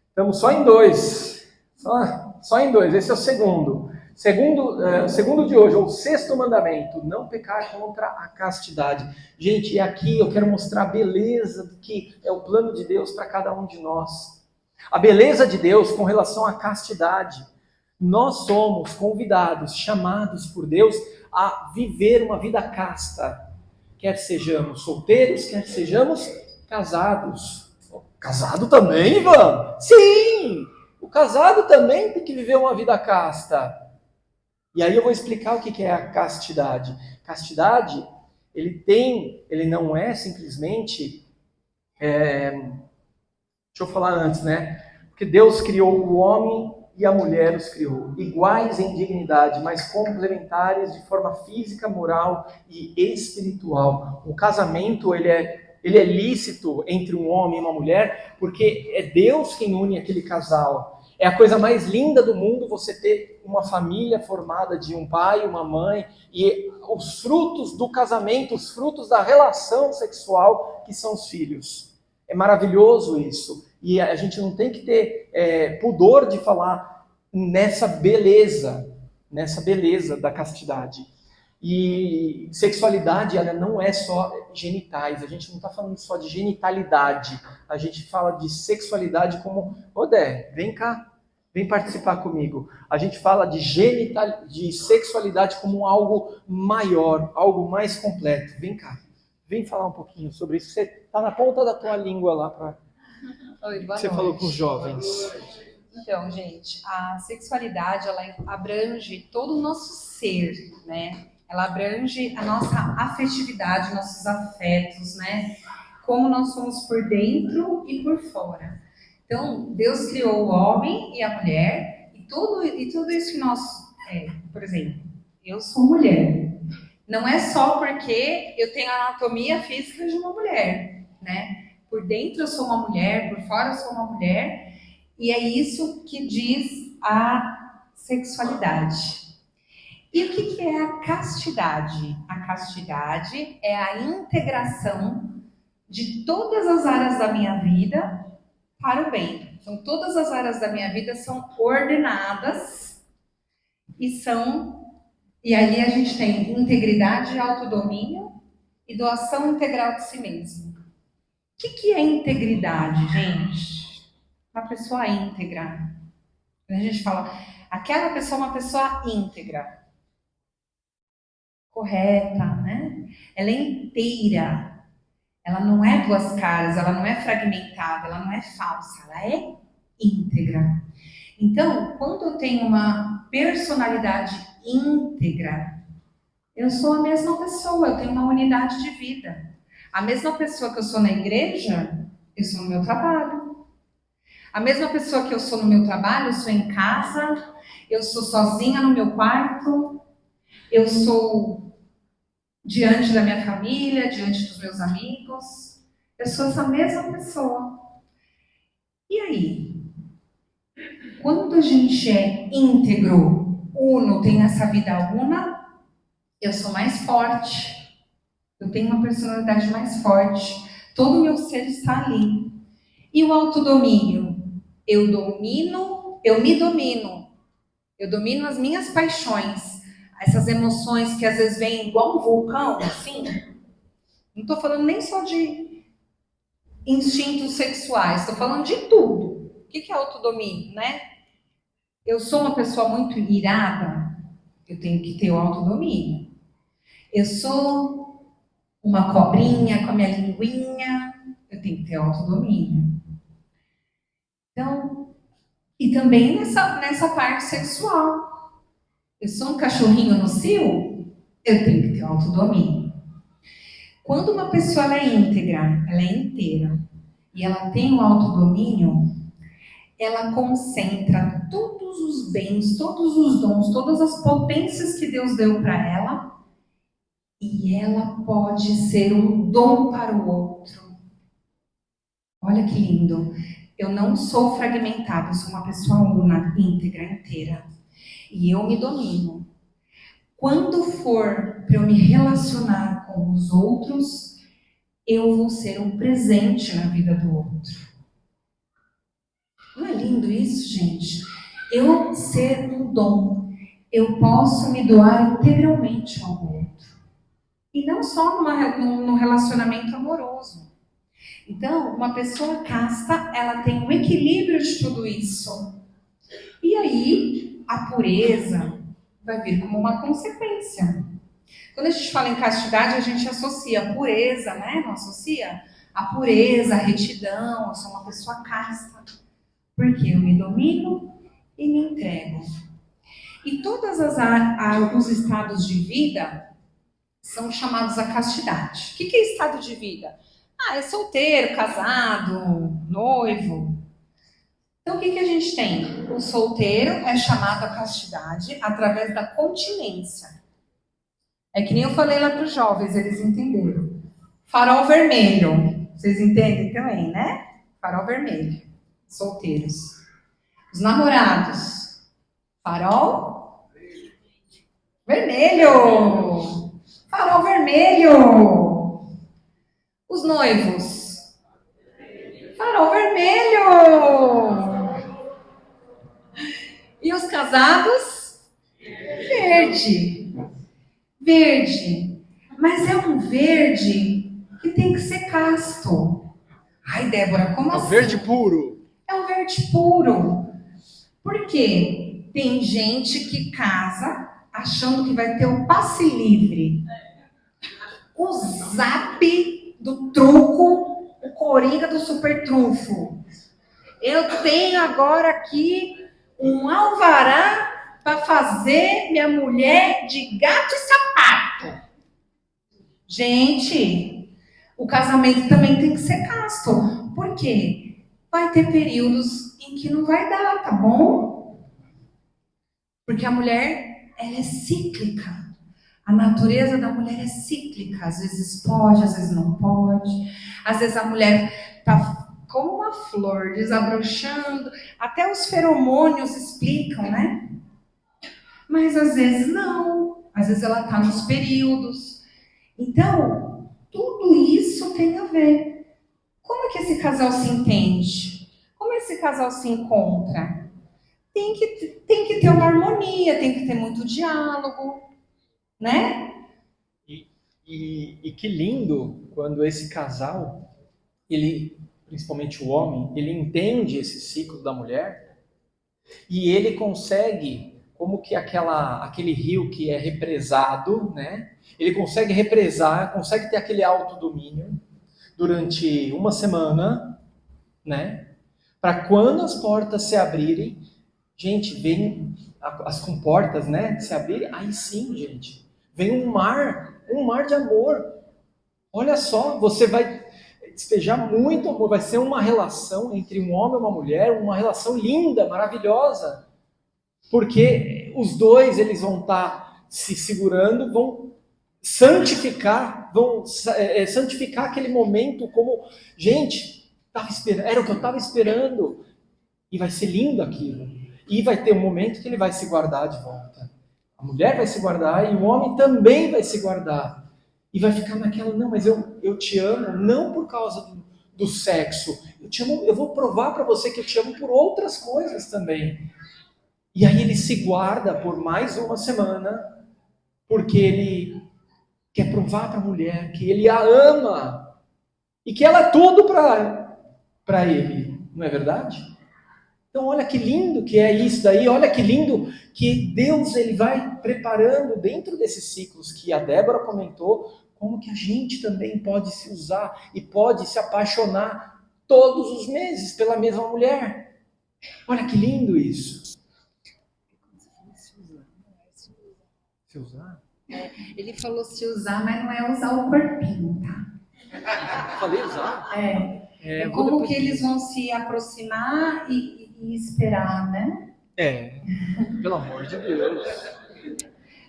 Speaker 1: estamos só em 2. Só em 2, esse é o segundo. Segundo de hoje, ou o 6º mandamento, não pecar contra a castidade. Gente, e aqui eu quero mostrar a beleza do que é o plano de Deus para cada um de nós. A beleza de Deus com relação à castidade. Nós somos convidados, chamados por Deus a viver uma vida casta. Quer sejamos solteiros, quer sejamos casados. Casado também, Ivan? Sim! O casado também tem que viver uma vida casta. E aí eu vou explicar o que é a castidade. Castidade, ele não é simplesmente... deixa eu falar antes, né? Porque Deus criou o homem e a mulher os criou, iguais em dignidade, mas complementares de forma física, moral e espiritual. O casamento, ele é lícito entre um homem e uma mulher, porque é Deus quem une aquele casal. É a coisa mais linda do mundo você ter uma família formada de um pai, uma mãe, e os frutos do casamento, os frutos da relação sexual, que são os filhos. É maravilhoso isso. E a gente não tem que ter pudor de falar nessa beleza da castidade. E sexualidade, ela não é só genitais. A gente não está falando só de genitalidade. A gente fala de sexualidade como... Odé, vem cá, vem participar comigo. A gente fala de sexualidade como algo maior, algo mais completo. Vem cá, vem falar um pouquinho sobre isso. Você está na ponta da tua língua lá para...
Speaker 4: Oi, boa
Speaker 1: Você
Speaker 4: noite.
Speaker 1: falou com os jovens.
Speaker 4: Então, gente, a sexualidade, ela abrange todo o nosso ser, né? Ela abrange a nossa afetividade, nossos afetos, né? Como nós somos por dentro e por fora. Então, Deus criou o homem e a mulher, e tudo isso que nós... por exemplo, eu sou mulher. Não é só porque eu tenho a anatomia física de uma mulher, né? Por dentro eu sou uma mulher, por fora eu sou uma mulher, e é isso que diz a sexualidade. E o que é a castidade? A castidade é a integração de todas as áreas da minha vida para o bem. Então, todas as áreas da minha vida são ordenadas e ali a gente tem integridade e autodomínio e doação integral de si mesmo. O que é integridade, gente? Uma pessoa íntegra. Quando a gente fala, aquela pessoa é uma pessoa íntegra. Correta, né? Ela é inteira. Ela não é duas caras, ela não é fragmentada, ela não é falsa, ela é íntegra. Então, quando eu tenho uma personalidade íntegra, eu sou a mesma pessoa, eu tenho uma unidade de vida. A mesma pessoa que eu sou na igreja, eu sou no meu trabalho. A mesma pessoa que eu sou no meu trabalho, eu sou em casa, eu sou sozinha no meu quarto, eu sou diante da minha família, diante dos meus amigos. Eu sou essa mesma pessoa. E aí? Quando a gente é íntegro, uno, tem essa vida una, eu sou mais forte. Eu tenho uma personalidade mais forte. Todo o meu ser está ali. E o autodomínio? Eu me domino. Eu domino as minhas paixões. Essas emoções que às vezes vêm igual um vulcão, assim. Não estou falando nem só de instintos sexuais, estou falando de tudo. O que é autodomínio, né? Eu sou uma pessoa muito irada, eu tenho que ter o autodomínio. Eu sou uma cobrinha com a minha linguinha, eu tenho que ter autodomínio. Então, e também nessa parte sexual. Eu sou um cachorrinho no cio, eu tenho que ter autodomínio. Quando uma pessoa ela é íntegra, ela é inteira, e ela tem o autodomínio, ela concentra todos os bens, todos os dons, todas as potências que Deus deu para ela, e ela pode ser um dom para o outro. Olha que lindo. Eu não sou fragmentada, eu sou uma pessoa una, íntegra, inteira. E eu me domino. Quando for para eu me relacionar com os outros, eu vou ser um presente na vida do outro. Não é lindo isso, gente? Eu ser um dom. Eu posso me doar integralmente ao outro. E não só num relacionamento amoroso. Então, uma pessoa casta, ela tem um equilíbrio de tudo isso. E aí, a pureza vai vir como uma consequência. Quando a gente fala em castidade, a gente associa a pureza, né? Não associa? A pureza, a retidão, eu sou uma pessoa casta. Porque eu me domino e me entrego. E todos os estados de vida são chamados a castidade. O que é estado de vida? É solteiro, casado, noivo. Então, o que a gente tem? O solteiro é chamado a castidade através da continência. É que nem eu falei lá para os jovens, eles entenderam. Farol vermelho. Vocês entendem também, né? Farol vermelho. Solteiros. Os namorados. Farol vermelho. Farol vermelho. Os noivos. Farol vermelho. E os casados? Verde. Verde. Mas é um verde que tem que ser casto. Ai, Débora, como assim?
Speaker 1: É o verde puro.
Speaker 4: É um verde puro. Por quê? Tem gente que casa achando que vai ter o passe livre. O zap do truco, o coringa do super trunfo. Eu tenho agora aqui um alvará para fazer minha mulher de gato e sapato. Gente, o casamento também tem que ser casto. Por quê? Vai ter períodos em que não vai dar, tá bom? Porque a mulher, ela é cíclica. A natureza da mulher é cíclica. Às vezes pode, às vezes não pode. Às vezes a mulher tá como uma flor, desabrochando. Até os feromônios explicam, né? Mas às vezes não. Às vezes ela tá nos períodos. Então, tudo isso tem a ver. Como é que esse casal se entende? Como esse casal se encontra? Tem que ter uma harmonia, tem que ter muito diálogo, né?
Speaker 1: E que lindo quando esse casal, ele, principalmente o homem, ele entende esse ciclo da mulher e ele consegue, como que aquele rio que é represado, né? Ele consegue represar, consegue ter aquele autodomínio durante uma semana, né? Para quando as portas se abrirem, gente, vem as comportas, né? Se abrirem, aí sim, gente, vem um mar de amor. Olha só, você vai despejar muito amor, vai ser uma relação entre um homem e uma mulher, uma relação linda, maravilhosa, porque os dois eles vão estar se segurando, vão santificar aquele momento como, gente, era o que eu estava esperando. E vai ser lindo aquilo. E vai ter um momento que ele vai se guardar de volta. A mulher vai se guardar e o homem também vai se guardar. E vai ficar naquela, não, mas eu te amo, não por causa do sexo. Eu te amo, eu vou provar para você que eu te amo por outras coisas também. E aí ele se guarda por mais uma semana, porque ele quer provar para a mulher que ele a ama e que ela é tudo para ele. Não é verdade? Então olha que lindo que é isso daí, olha que lindo que Deus ele vai preparando dentro desses ciclos que a Débora comentou, como que a gente também pode se usar e pode se apaixonar todos os meses pela mesma mulher. Olha que lindo isso. Se usar?
Speaker 4: Ele falou se usar, mas não é usar o corpinho, tá?
Speaker 1: Falei usar?
Speaker 4: É como que eles vão se aproximar e esperar, né?
Speaker 1: Pelo amor de Deus.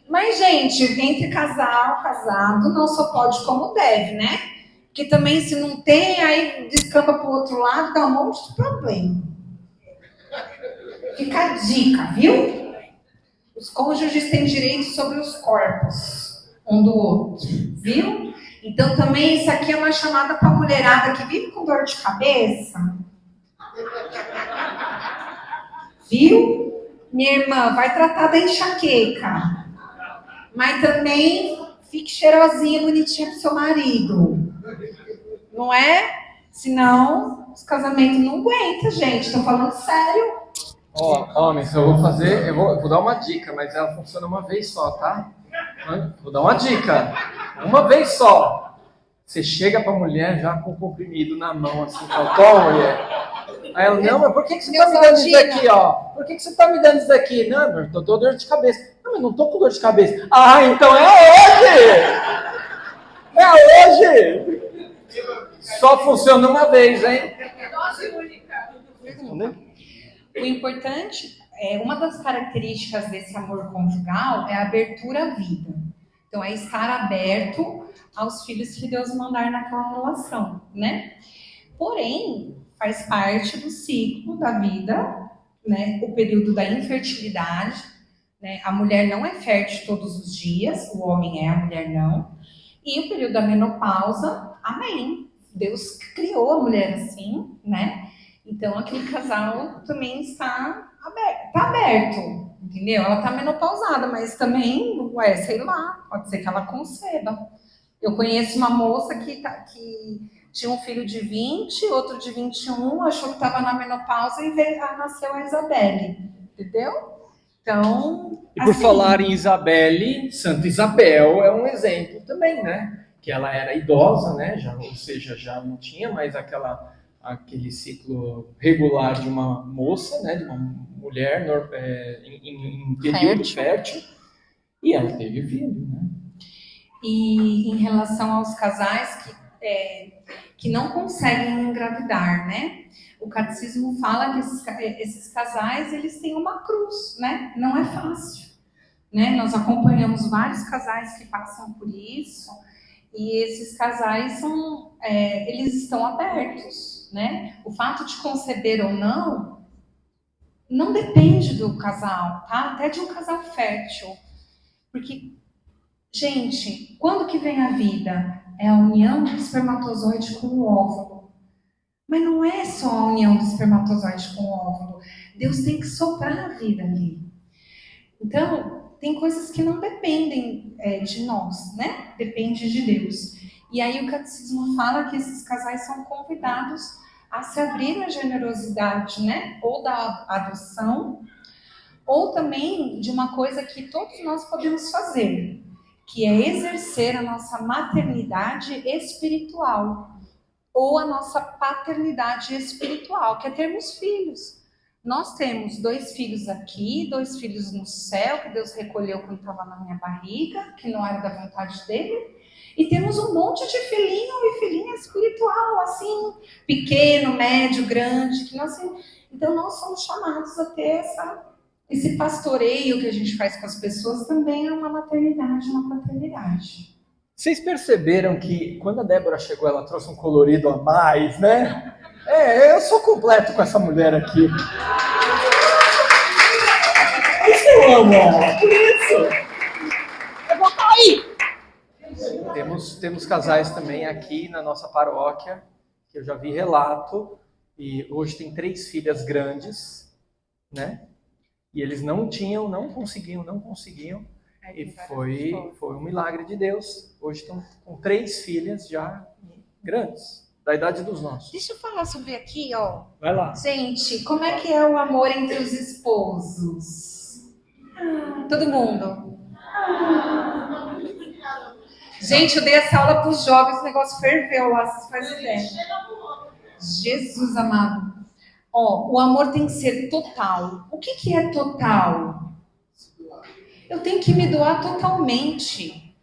Speaker 4: Mas, gente, entre casado, não só pode como deve, né? Porque também se não tem, aí descamba pro outro lado, dá um monte de problema. Fica a dica, viu? Os cônjuges têm direito sobre os corpos um do outro, viu? Então também isso aqui é uma chamada para a mulherada que vive com dor de cabeça. Viu? Minha irmã, vai tratar da enxaqueca. Mas também fique cheirosinha, bonitinha pro seu marido. Não é? Senão os casamentos não aguentam, gente. Tô falando sério.
Speaker 1: Homens, eu vou dar uma dica, mas ela funciona uma vez só, tá? Vou dar uma dica. Uma vez só. Você chega pra mulher já com o comprimido na mão, assim, fala, toma, mulher. Aí ela, não, mas por que você tá me dando isso daqui, ó? Por que você tá me dando isso daqui? Não, mas eu tô com dor de cabeça. Não, mas não tô com dor de cabeça. Ah, então é hoje! É hoje! Só funciona uma vez, hein?
Speaker 2: Dose única.
Speaker 4: O importante, uma das características desse amor conjugal é a abertura à vida. Então, é estar aberto aos filhos que Deus mandar naquela relação, né? Porém, faz parte do ciclo da vida, né? O período da infertilidade, né? A mulher não é fértil todos os dias, o homem é, a mulher não. E o período da menopausa, amém. Deus criou a mulher assim, né? Então, aquele casal também está aberto, entendeu? Ela está menopausada, mas também, sei lá, pode ser que ela conceba. Eu conheço uma moça que tinha um filho de 20, outro de 21, achou que estava na menopausa e nasceu a Isabelle, entendeu? Então,
Speaker 1: e por falar em Isabelle, Santa Isabel é um exemplo também, né? Que ela era idosa, né? Ou seja, já não tinha mais aquele ciclo regular de uma moça, né? De uma mulher em período fértil. E ela teve filho, né?
Speaker 4: E em relação aos casais que não conseguem engravidar, né? O catecismo fala que esses casais, eles têm uma cruz, né? Não é fácil, né? Nós acompanhamos vários casais que passam por isso, e esses casais eles estão abertos, né? O fato de conceber ou não depende do casal, tá? Até de um casal fértil. Porque, gente, quando que vem a vida? É a união do espermatozoide com o óvulo. Mas não é só a união do espermatozoide com o óvulo. Deus tem que soprar a vida ali. Então, tem coisas que não dependem de nós, né? Depende de Deus. E aí o catecismo fala que esses casais são convidados a se abrir à generosidade, né? Ou da adoção, ou também de uma coisa que todos nós podemos fazer, que é exercer a nossa maternidade espiritual, ou a nossa paternidade espiritual, que é termos filhos. Nós temos 2 filhos aqui, 2 filhos no céu, que Deus recolheu quando estava na minha barriga, que não era da vontade dele, e temos um monte de filhinho e filhinha espiritual, assim, pequeno, médio, grande, então nós somos chamados a ter esse pastoreio que a gente faz com as pessoas, também é uma maternidade, uma paternidade.
Speaker 1: Vocês perceberam que quando a Débora chegou, ela trouxe um colorido a mais, né? Eu sou completo com essa mulher aqui. Isso eu amo ela, por isso. Eu vou cair. Temos casais também aqui na nossa paróquia, que eu já vi relato, e hoje tem 3 filhas grandes, né? E eles não conseguiam. E foi um milagre de Deus. Hoje estão com 3 filhas já grandes, da idade dos nossos.
Speaker 4: Deixa eu falar sobre aqui, ó.
Speaker 1: Vai lá.
Speaker 4: Gente, como é que é o amor entre os esposos? Todo mundo. Gente, eu dei essa aula para os jovens, o negócio ferveu lá, vocês fazem ideia. Jesus amado. Ó, o amor tem que ser total. O que é total? Eu tenho que me doar totalmente.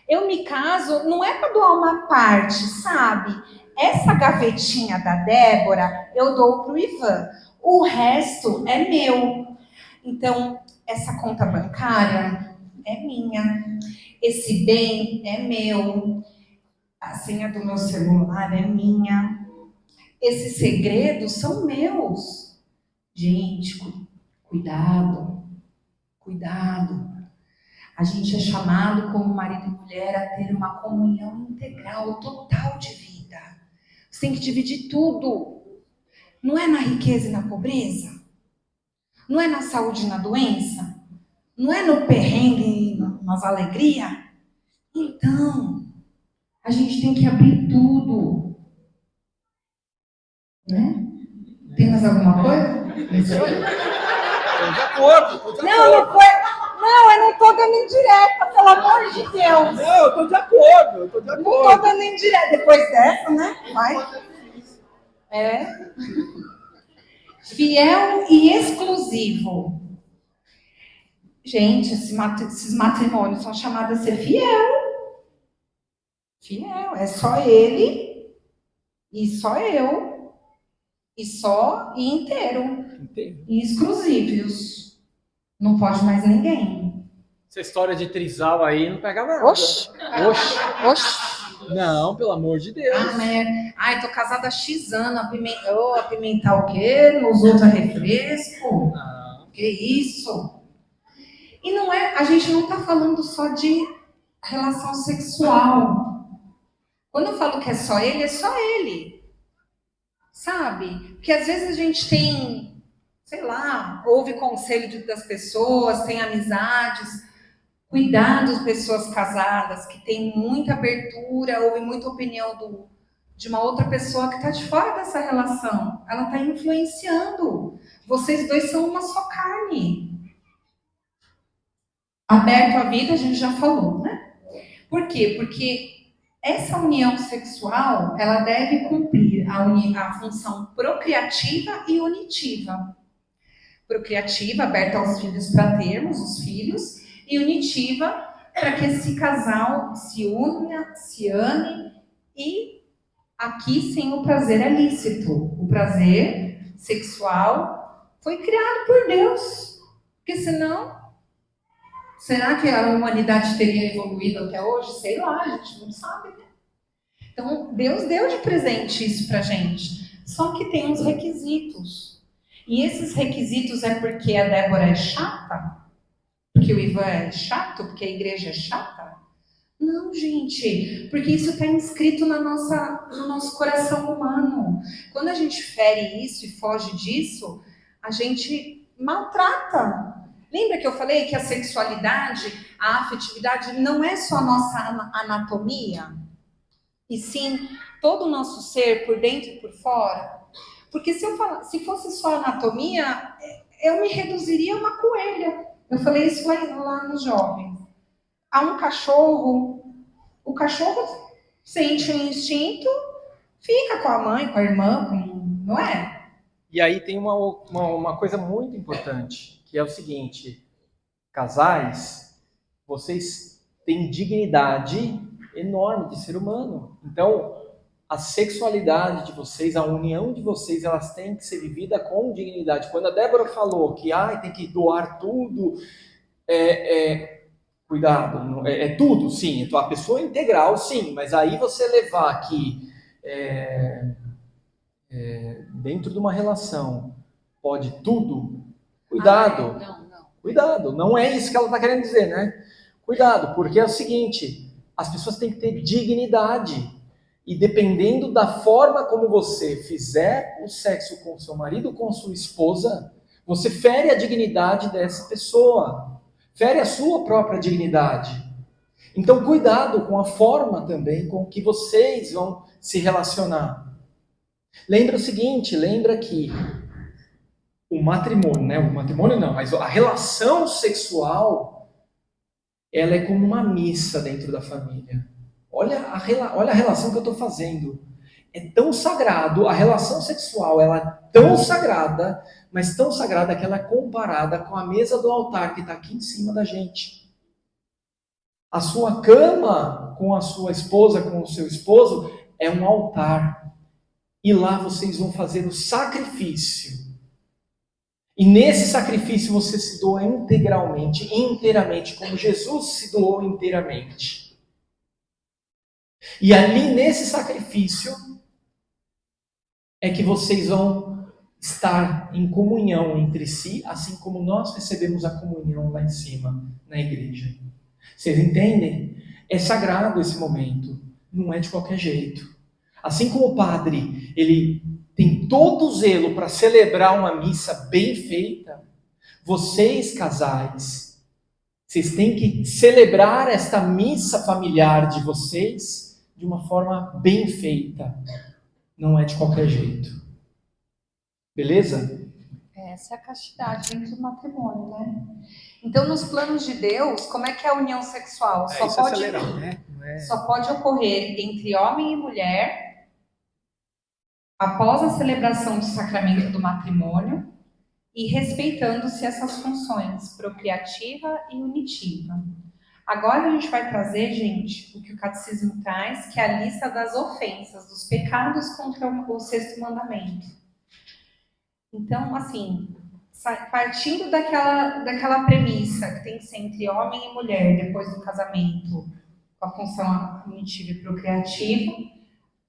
Speaker 4: Eu me caso, não é para doar uma parte, sabe? Essa gavetinha da Débora, eu dou para o Ivan. O resto é meu. Então, essa conta bancária é minha. Esse bem é meu. A senha do meu celular é minha. Esses segredos são meus. Gente, cuidado. Cuidado. A gente é chamado como marido e mulher a ter uma comunhão integral, total de vida. Você tem que dividir tudo. Não é na riqueza e na pobreza? Não é na saúde e na doença? Não é no perrengue e nas alegrias? Então, a gente tem que abrir tudo. Né? Tem mais alguma coisa?
Speaker 1: Estou de acordo.
Speaker 4: Não foi. Não, eu não tô dando indireta, pelo amor de Deus.
Speaker 1: Não, eu tô de acordo.
Speaker 4: Não tô dando indireta. Depois dessa, né? Vai. Fiel e exclusivo. Gente, esses matrimônios são chamados a ser fiel. Fiel. É só ele e só eu. E inteiro. E exclusivos. Não pode mais ninguém.
Speaker 1: Essa história de trisal aí não pega nada.
Speaker 4: Oxi.
Speaker 1: Não, pelo amor de Deus.
Speaker 4: Ai, tô casada há X anos. Apimentar o quê? Nos outros refresco?
Speaker 1: Não.
Speaker 4: Que isso? E não é, a gente não tá falando só de relação sexual. Quando eu falo que é só ele. Sabe? Porque às vezes a gente tem, sei lá, ouve conselho das pessoas, tem amizades. Cuidado das pessoas casadas, que tem muita abertura, ouve muita opinião de uma outra pessoa que está de fora dessa relação. Ela está influenciando. Vocês dois são uma só carne. Aberto à vida, a gente já falou, né? Por quê? Porque essa união sexual, ela deve cumprir a função procriativa e unitiva. Procriativa, aberta aos filhos para termos os filhos, e unitiva para que esse casal se una, se ame, e aqui sim o prazer é lícito. O prazer sexual foi criado por Deus. Porque senão, será que a humanidade teria evoluído até hoje? Sei lá, a gente não sabe, né? Então, Deus deu de presente isso pra gente. Só que tem uns requisitos. E esses requisitos é porque a Débora é chata? Porque o Ivan é chato? Porque a igreja é chata? Não, gente, porque isso está inscrito no nosso coração humano. Quando a gente fere isso e foge disso, a gente maltrata. Lembra que eu falei que a sexualidade, a afetividade, não é só a nossa anatomia? E sim todo o nosso ser, por dentro e por fora? Porque se fosse só anatomia, eu me reduziria a uma coelha. Eu falei isso lá nos jovens. Há um cachorro, o cachorro sente um instinto, fica com a mãe, com a irmã, não é?
Speaker 1: E aí tem uma coisa muito importante, que é o seguinte: casais, vocês têm dignidade enorme de ser humano. Então, a sexualidade de vocês, a união de vocês, elas têm que ser vivida com dignidade. Quando a Débora falou que tem que doar tudo, Cuidado, é tudo, sim. A pessoa integral, sim. Mas aí você levar aqui, dentro de uma relação, pode tudo, cuidado.
Speaker 4: Não.
Speaker 1: Cuidado, não é isso que ela está querendo dizer, né? Cuidado, porque é o seguinte, as pessoas têm que ter dignidade. E dependendo da forma como você fizer o sexo com seu marido, com sua esposa, você fere a dignidade dessa pessoa. Fere a sua própria dignidade. Então, cuidado com a forma também com que vocês vão se relacionar. Lembra o seguinte, lembra que o matrimônio, né? O matrimônio não, mas a relação sexual, ela é como uma missa dentro da família. Olha a relação que eu estou fazendo. É tão sagrado, a relação sexual, ela é tão sagrada, mas tão sagrada que ela é comparada com a mesa do altar que está aqui em cima da gente. A sua cama com a sua esposa, com o seu esposo, é um altar. E lá vocês vão fazer o sacrifício. E nesse sacrifício você se doa integralmente, inteiramente, como Jesus se doou inteiramente. E ali nesse sacrifício é que vocês vão estar em comunhão entre si, assim como nós recebemos a comunhão lá em cima, na igreja. Vocês entendem? É sagrado esse momento, não é de qualquer jeito. Assim como o padre, ele tem todo o zelo para celebrar uma missa bem feita, vocês, casais, vocês têm que celebrar esta missa familiar de vocês de uma forma bem feita. Não é de qualquer jeito. Beleza?
Speaker 4: Essa é a castidade dentro do matrimônio, né? Então, nos planos de Deus, como é que é a união sexual? Só pode ocorrer entre homem e mulher após a celebração do sacramento do matrimônio e respeitando-se essas funções, procriativa e unitiva. Agora a gente vai trazer, gente, o que o catecismo traz, que é a lista das ofensas, dos pecados contra o sexto mandamento. Então, assim, partindo daquela premissa que tem que ser entre homem e mulher depois do casamento, com a função unitiva e procriativa,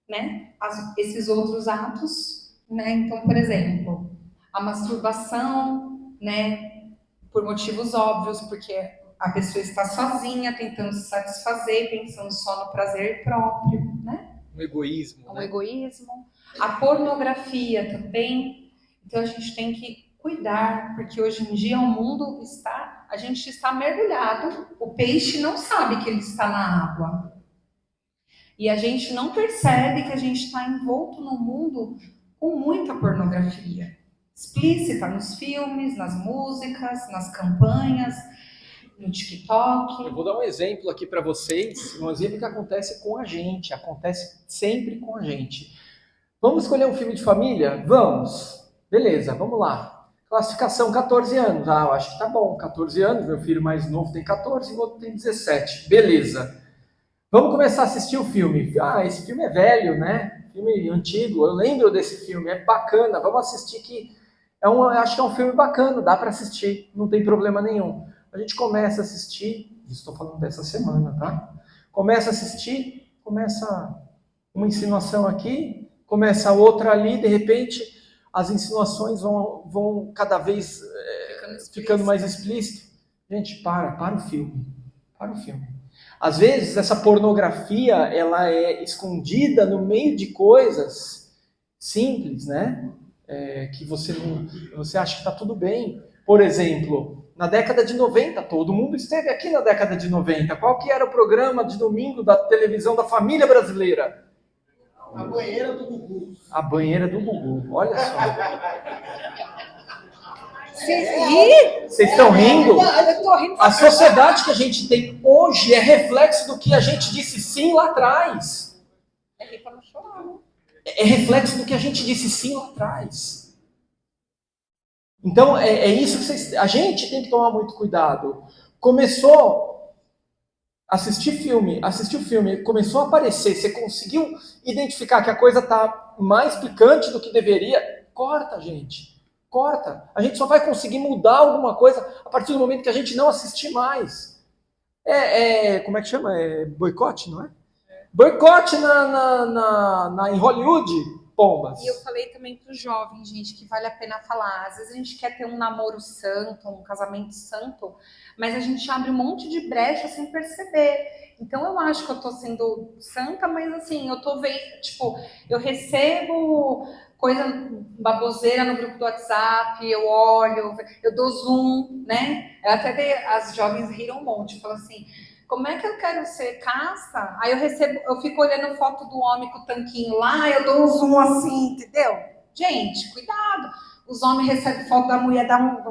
Speaker 4: né? Esses outros atos, né? Então, por exemplo, a masturbação, né? Por motivos óbvios, porque a pessoa está sozinha, tentando se satisfazer, pensando só no prazer próprio, né?
Speaker 1: Um egoísmo.
Speaker 4: Um egoísmo. A pornografia também. Então a gente tem que cuidar, porque hoje em dia o mundo a gente está mergulhado, o peixe não sabe que ele está na água. E a gente não percebe que a gente está envolto no mundo com muita pornografia. Explícita nos filmes, nas músicas, nas campanhas, no TikTok.
Speaker 1: Eu vou dar um exemplo aqui para vocês, um exemplo que acontece com a gente, acontece sempre com a gente. Vamos escolher um filme de família? Vamos. Beleza, vamos lá. Classificação 14 anos. Ah, eu acho que tá bom, 14 anos, meu filho mais novo tem 14 e o outro tem 17. Beleza. Vamos começar a assistir o filme. Ah, esse filme é velho, né? Filme antigo, eu lembro desse filme, é bacana, vamos assistir que... acho que é um filme bacana, dá para assistir, não tem problema nenhum. A gente começa a assistir, estou falando dessa semana, tá? Começa a assistir, começa uma insinuação aqui, começa outra ali, de repente as insinuações vão cada vez ficando mais explícito. Gente, para o filme, para o filme. Às vezes essa pornografia, ela é escondida no meio de coisas simples, né? Que você acha que está tudo bem. Por exemplo, na década de 90, todo mundo esteve aqui na década de 90. Qual que era o programa de domingo da televisão da família brasileira?
Speaker 3: A banheira do Gugu.
Speaker 1: A banheira do Gugu, olha só. Vocês estão rindo?
Speaker 4: Eu tô rindo.
Speaker 1: A sociedade que a gente tem hoje é reflexo do que a gente disse sim lá atrás.
Speaker 4: É rir pra não chorar, né?
Speaker 1: É reflexo do que a gente disse sim lá atrás. Então, é isso que a gente tem que tomar muito cuidado. Começou a assistir o filme, começou a aparecer, você conseguiu identificar que a coisa está mais picante do que deveria, corta, gente. Corta. A gente só vai conseguir mudar alguma coisa a partir do momento que a gente não assistir mais. Como é que chama? É boicote, não é? Boicote em Hollywood, pombas.
Speaker 4: E eu falei também para os jovens, gente, que vale a pena falar. Às vezes a gente quer ter um namoro santo, um casamento santo, mas a gente abre um monte de brecha sem perceber. Então eu acho que eu tô sendo santa, mas assim, eu tô vendo, tipo, eu recebo coisa baboseira no grupo do WhatsApp, eu olho, eu dou zoom, né? As jovens riram um monte, falam assim, como é que eu quero ser casta? Aí eu fico olhando foto do homem com o tanquinho lá, eu dou um zoom assim, entendeu? Gente, cuidado. Os homens recebem foto da mulher, dá um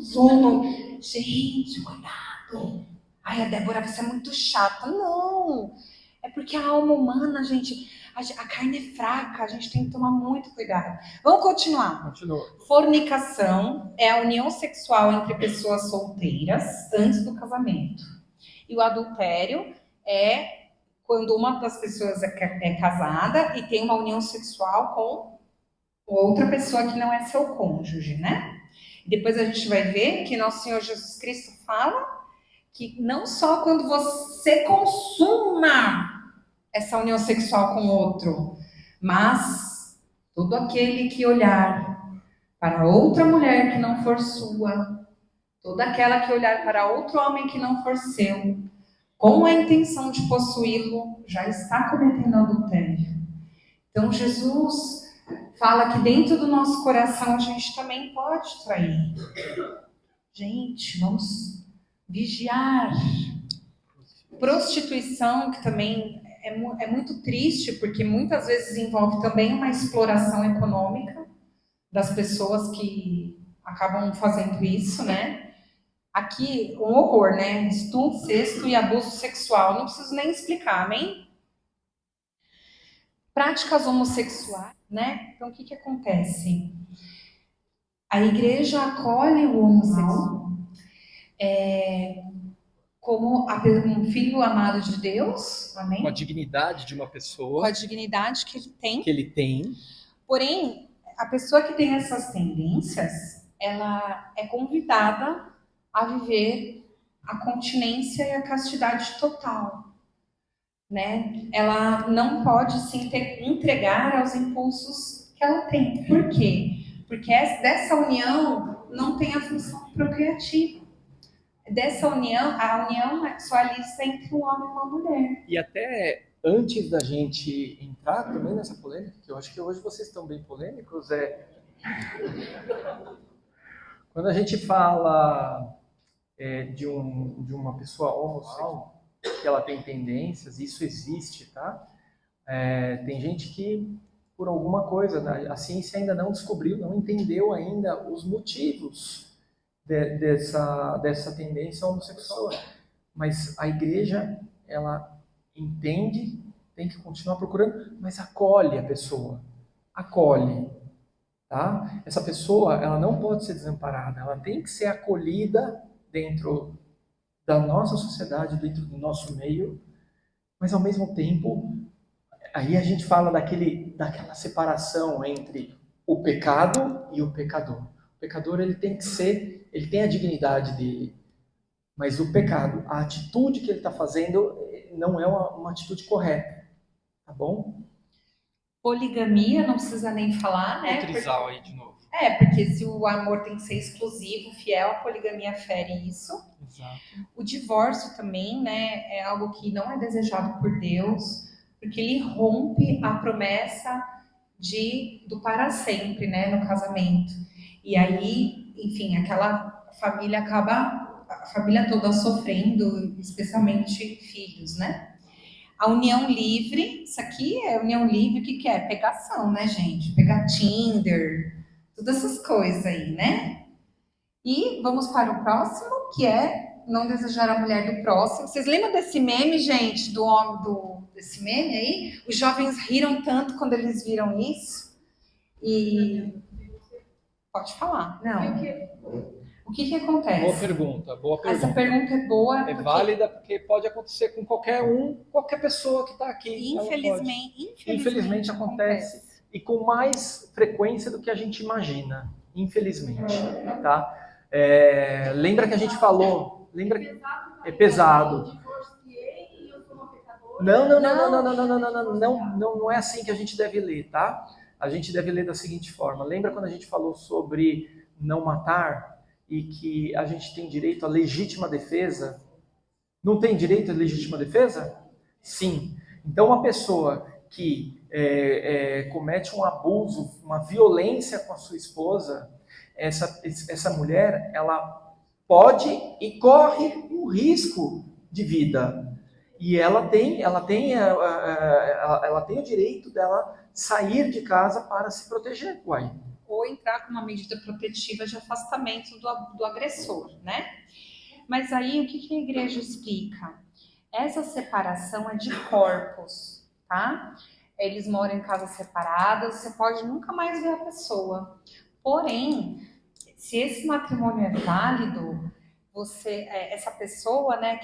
Speaker 4: zoom. Gente, cuidado. Ai, a Débora, você é muito chata. Não. É porque a alma humana, gente, a carne é fraca, a gente tem que tomar muito cuidado. Vamos continuar.
Speaker 1: Continua.
Speaker 4: Fornicação é a união sexual entre pessoas solteiras antes do casamento. E o adultério é quando uma das pessoas é casada e tem uma união sexual com outra pessoa que não é seu cônjuge, né? E depois a gente vai ver que nosso Senhor Jesus Cristo fala que não só quando você consuma essa união sexual com outro, mas todo aquele que olhar para outra mulher que não for sua, toda aquela que olhar para outro homem que não for seu, com a intenção de possuí-lo, já está cometendo adultério. Então Jesus fala que dentro do nosso coração a gente também pode trair. Gente, vamos vigiar. Prostituição, que também é muito triste, porque muitas vezes envolve também uma exploração econômica das pessoas que acabam fazendo isso, né? Aqui, um horror, né? Estupro, incesto e abuso sexual. Não preciso nem explicar, amém? Práticas homossexuais, né? Então, o que acontece? A igreja acolhe o homossexual como um filho amado de Deus, amém?
Speaker 1: Com a dignidade de uma pessoa.
Speaker 4: Com a dignidade que ele tem. Porém, a pessoa que tem essas tendências, ela é convidada a viver a continência e a castidade total, né? Ela não pode se entregar aos impulsos que ela tem. Por quê? Porque dessa união não tem a função procriativa. Dessa união, a união é sexualista entre um homem e uma mulher.
Speaker 1: E até antes da gente entrar também nessa polêmica, que eu acho que hoje vocês estão bem polêmicos, quando a gente fala de uma pessoa homossexual, que ela tem tendências, isso existe, tá? Tem gente que, por alguma coisa, né, a ciência ainda não descobriu, não entendeu ainda os motivos dessa tendência homossexual. Mas a igreja, ela entende, tem que continuar procurando, mas acolhe a pessoa. Acolhe. Tá? Essa pessoa, ela não pode ser desamparada, ela tem que ser acolhida dentro da nossa sociedade, dentro do nosso meio, mas ao mesmo tempo, aí a gente fala daquela separação entre o pecado e o pecador. O pecador, ele tem a dignidade dele, mas o pecado, a atitude que ele está fazendo não é uma atitude correta, tá bom?
Speaker 4: Poligamia, não precisa nem falar, né?
Speaker 1: Trisal aí de novo.
Speaker 4: Porque se o amor tem que ser exclusivo, fiel, a poligamia fere isso.
Speaker 1: Exato.
Speaker 4: O divórcio também, né, é algo que não é desejado por Deus, porque ele rompe a promessa do para sempre, né, no casamento. E aí, enfim, aquela família a família toda sofrendo, especialmente filhos, né? A união livre, isso aqui é união livre, o que é? Pegação, né, gente? Pegar Tinder, todas essas coisas aí, né? E vamos para o próximo, que é não desejar a mulher do próximo. Vocês lembram desse meme, gente, do homem desse meme aí? Os jovens riram tanto quando eles viram isso. E pode falar. Não. O que acontece?
Speaker 1: Boa pergunta.
Speaker 4: Essa pergunta é boa.
Speaker 1: É válida porque pode acontecer com qualquer pessoa que está aqui. Infelizmente acontece. E com mais frequência do que a gente imagina. Infelizmente. Tá? Lembra que a gente falou...
Speaker 2: Pesado
Speaker 1: é pesado.
Speaker 2: Divorciei e eu sou uma pecadora.
Speaker 1: Não é assim que a gente deve ler, tá? A gente deve ler da seguinte forma. Lembra quando a gente falou sobre não matar e que a gente tem direito à legítima defesa? Não tem direito à legítima defesa? Sim. Então, uma pessoa que comete um abuso, uma violência com a sua esposa, essa mulher, ela pode e corre um risco de vida. E ela tem o direito dela sair de casa para se proteger. Uai.
Speaker 4: Ou entrar com uma medida protetiva de afastamento do agressor, né? Mas aí, o que a igreja explica? Essa separação é de corpos, tá? Eles moram em casas separadas, você pode nunca mais ver a pessoa. Porém, se esse matrimônio é válido, essa pessoa, né,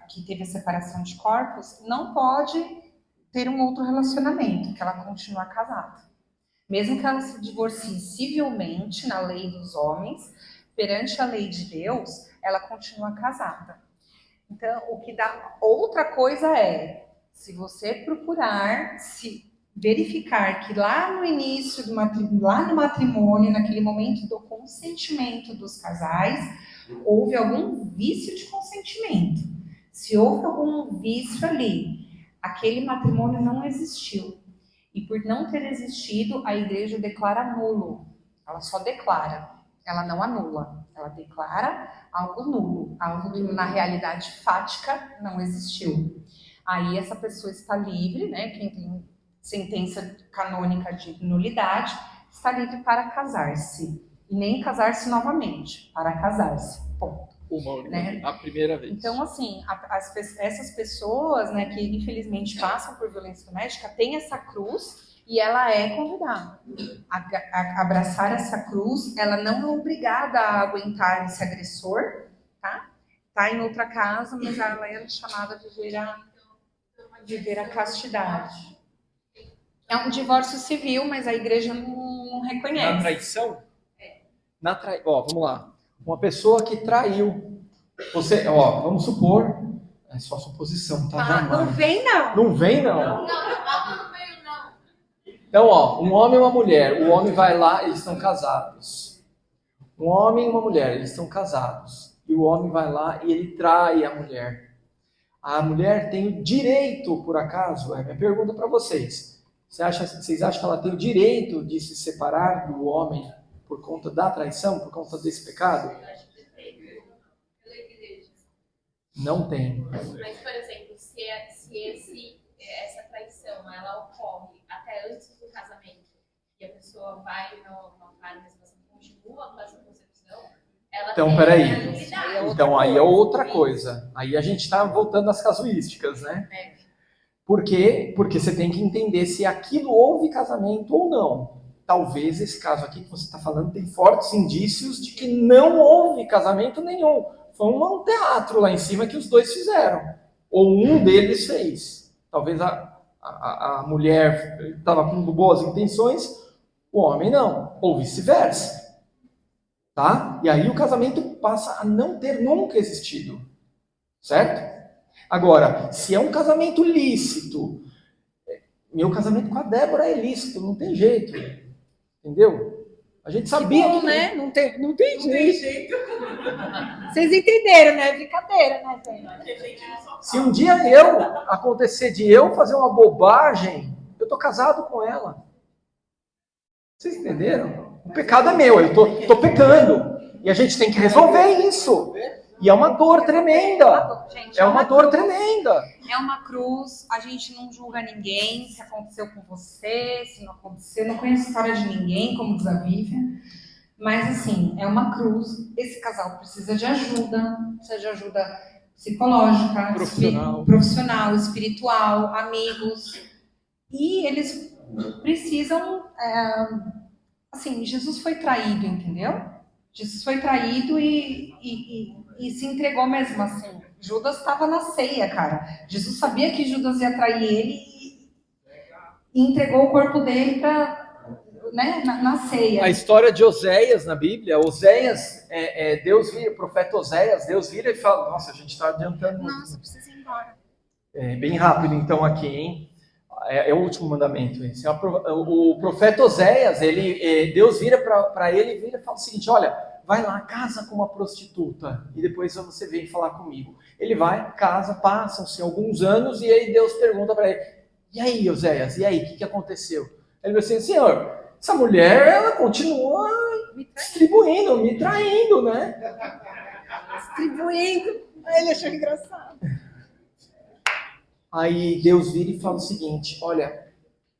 Speaker 4: que teve a separação de corpos, não pode ter um outro relacionamento, que ela continua casada. Mesmo que ela se divorcie civilmente, na lei dos homens, perante a lei de Deus, ela continua casada. Então, o que dá outra coisa é, se você procurar se verificar que lá no início lá no matrimônio, naquele momento do consentimento dos casais, houve algum vício de consentimento. Se houve algum vício ali, aquele matrimônio não existiu. E por não ter existido, a igreja declara nulo. Ela só declara, ela não anula. Ela declara algo nulo, algo que na realidade fática não existiu. Aí essa pessoa está livre, né? Quem tem sentença canônica de nulidade, está livre para casar-se. E nem casar-se novamente, para casar-se. Ponto.
Speaker 1: Né? A primeira vez.
Speaker 4: Então, assim, essas pessoas, né, que infelizmente passam por violência doméstica, têm essa cruz e ela é convidada a abraçar essa cruz. Ela não é obrigada a aguentar esse agressor, tá? Tá em outra casa, mas ela é chamada a viver a castidade. É um divórcio civil, mas a igreja não reconhece.
Speaker 1: Na traição? Vamos lá. Uma pessoa que traiu. Vamos supor. É só suposição, tá? Jamais.
Speaker 4: Não vem, não.
Speaker 1: Não vem, não?
Speaker 2: Não veio, não.
Speaker 1: Então, um homem e uma mulher. O homem vai lá, eles estão casados. Um homem e uma mulher, eles estão casados. E o homem vai lá e ele trai a mulher. A mulher tem o direito, por acaso, é a minha pergunta para vocês. Vocês acham que ela tem o direito de se separar do homem por conta da traição, por conta desse pecado?
Speaker 2: Eu acho que tem. Pela igreja.
Speaker 1: Não tem.
Speaker 2: Mas, por exemplo, se essa traição ela ocorre até antes do casamento e a pessoa vai numa parte, mas você continua com essa concepção, ela
Speaker 1: então,
Speaker 2: tem
Speaker 1: peraí.
Speaker 2: a nulidade.
Speaker 1: Então, aí é outra coisa. Aí a gente está voltando às casuísticas, né? Por quê? Porque você tem que entender se aquilo houve casamento ou não. Talvez esse caso aqui que você está falando tem fortes indícios de que não houve casamento nenhum. Foi um teatro lá em cima que os dois fizeram. Ou um deles fez. Talvez a mulher estava com boas intenções, o homem não. Ou vice-versa. Tá? E aí o casamento passa a não ter nunca existido. Certo? Agora, se é um casamento lícito, meu casamento com a Débora é lícito, não tem jeito. Entendeu? A gente sabia
Speaker 4: bom,
Speaker 1: que...
Speaker 4: né? Não tem jeito. Vocês entenderam, né? Brincadeira, né, gente?
Speaker 1: Se um dia acontecer de eu fazer uma bobagem, eu tô casado com ela. Vocês entenderam? O pecado é meu, eu tô pecando. E a gente tem que resolver isso. E é uma dor tremenda.
Speaker 4: Gente,
Speaker 1: é uma dor tremenda.
Speaker 4: É uma cruz, a gente não julga ninguém, se aconteceu com você, se não aconteceu. Não conheço a história de ninguém, como diz a Vivian. Mas, assim, é uma cruz. Esse casal precisa de ajuda psicológica, profissional, espiritual, amigos. E eles precisam... assim, Jesus foi traído, entendeu? Jesus foi traído e se entregou mesmo assim. Judas estava na ceia, cara. Jesus sabia que Judas ia trair ele e entregou o corpo dele para né, na ceia.
Speaker 1: A história de Oséias na Bíblia, Oséias, Deus vira, o profeta Oséias, Deus vira e fala, nossa, a gente está adiantando muito.
Speaker 2: Nossa, precisa ir embora.
Speaker 1: Bem rápido então aqui, hein? É o último mandamento esse. O profeta Oséias, Deus vira para ele e fala o seguinte, olha, vai lá, casa com uma prostituta e depois você vem falar comigo. Ele vai, casa, passam-se alguns anos e aí Deus pergunta para ele, e aí, Oséias, e aí, o que aconteceu? Ele vai assim, Senhor, essa mulher, ela continua distribuindo, me traindo, né?
Speaker 3: Distribuindo. Aí ele achou engraçado.
Speaker 1: Aí Deus vira e fala o seguinte, olha,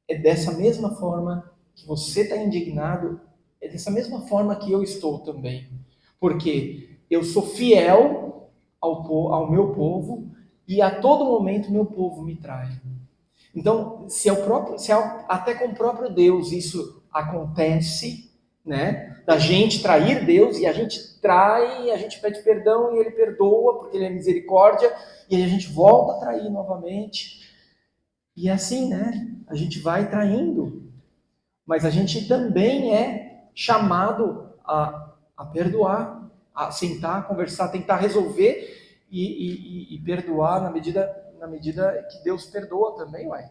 Speaker 1: é dessa mesma forma que você está indignado, é dessa mesma forma que eu estou também. Porque eu sou fiel ao meu povo e a todo momento meu povo me trai. Então, até com o próprio Deus isso acontece, né? Da gente trair Deus e a gente trai, a gente pede perdão e Ele perdoa porque Ele é misericórdia e aí a gente volta a trair novamente. E é assim, né? A gente vai traindo, mas a gente também é chamado a perdoar, a sentar, conversar, tentar resolver e perdoar na medida que Deus perdoa também, uai.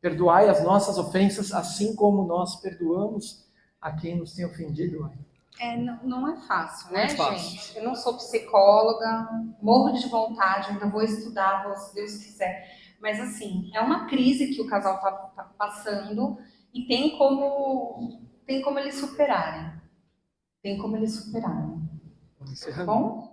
Speaker 1: Perdoai as nossas ofensas, assim como nós perdoamos a quem nos tem ofendido, uai.
Speaker 4: Não é fácil, né,
Speaker 1: Não é fácil.
Speaker 4: gente? Eu não sou psicóloga, morro de vontade, ainda vou estudar, se Deus quiser. Mas, assim, é uma crise que o casal tá passando e tem como eles superarem. Tem como eles superarem.
Speaker 1: Encerrando.
Speaker 4: Bom?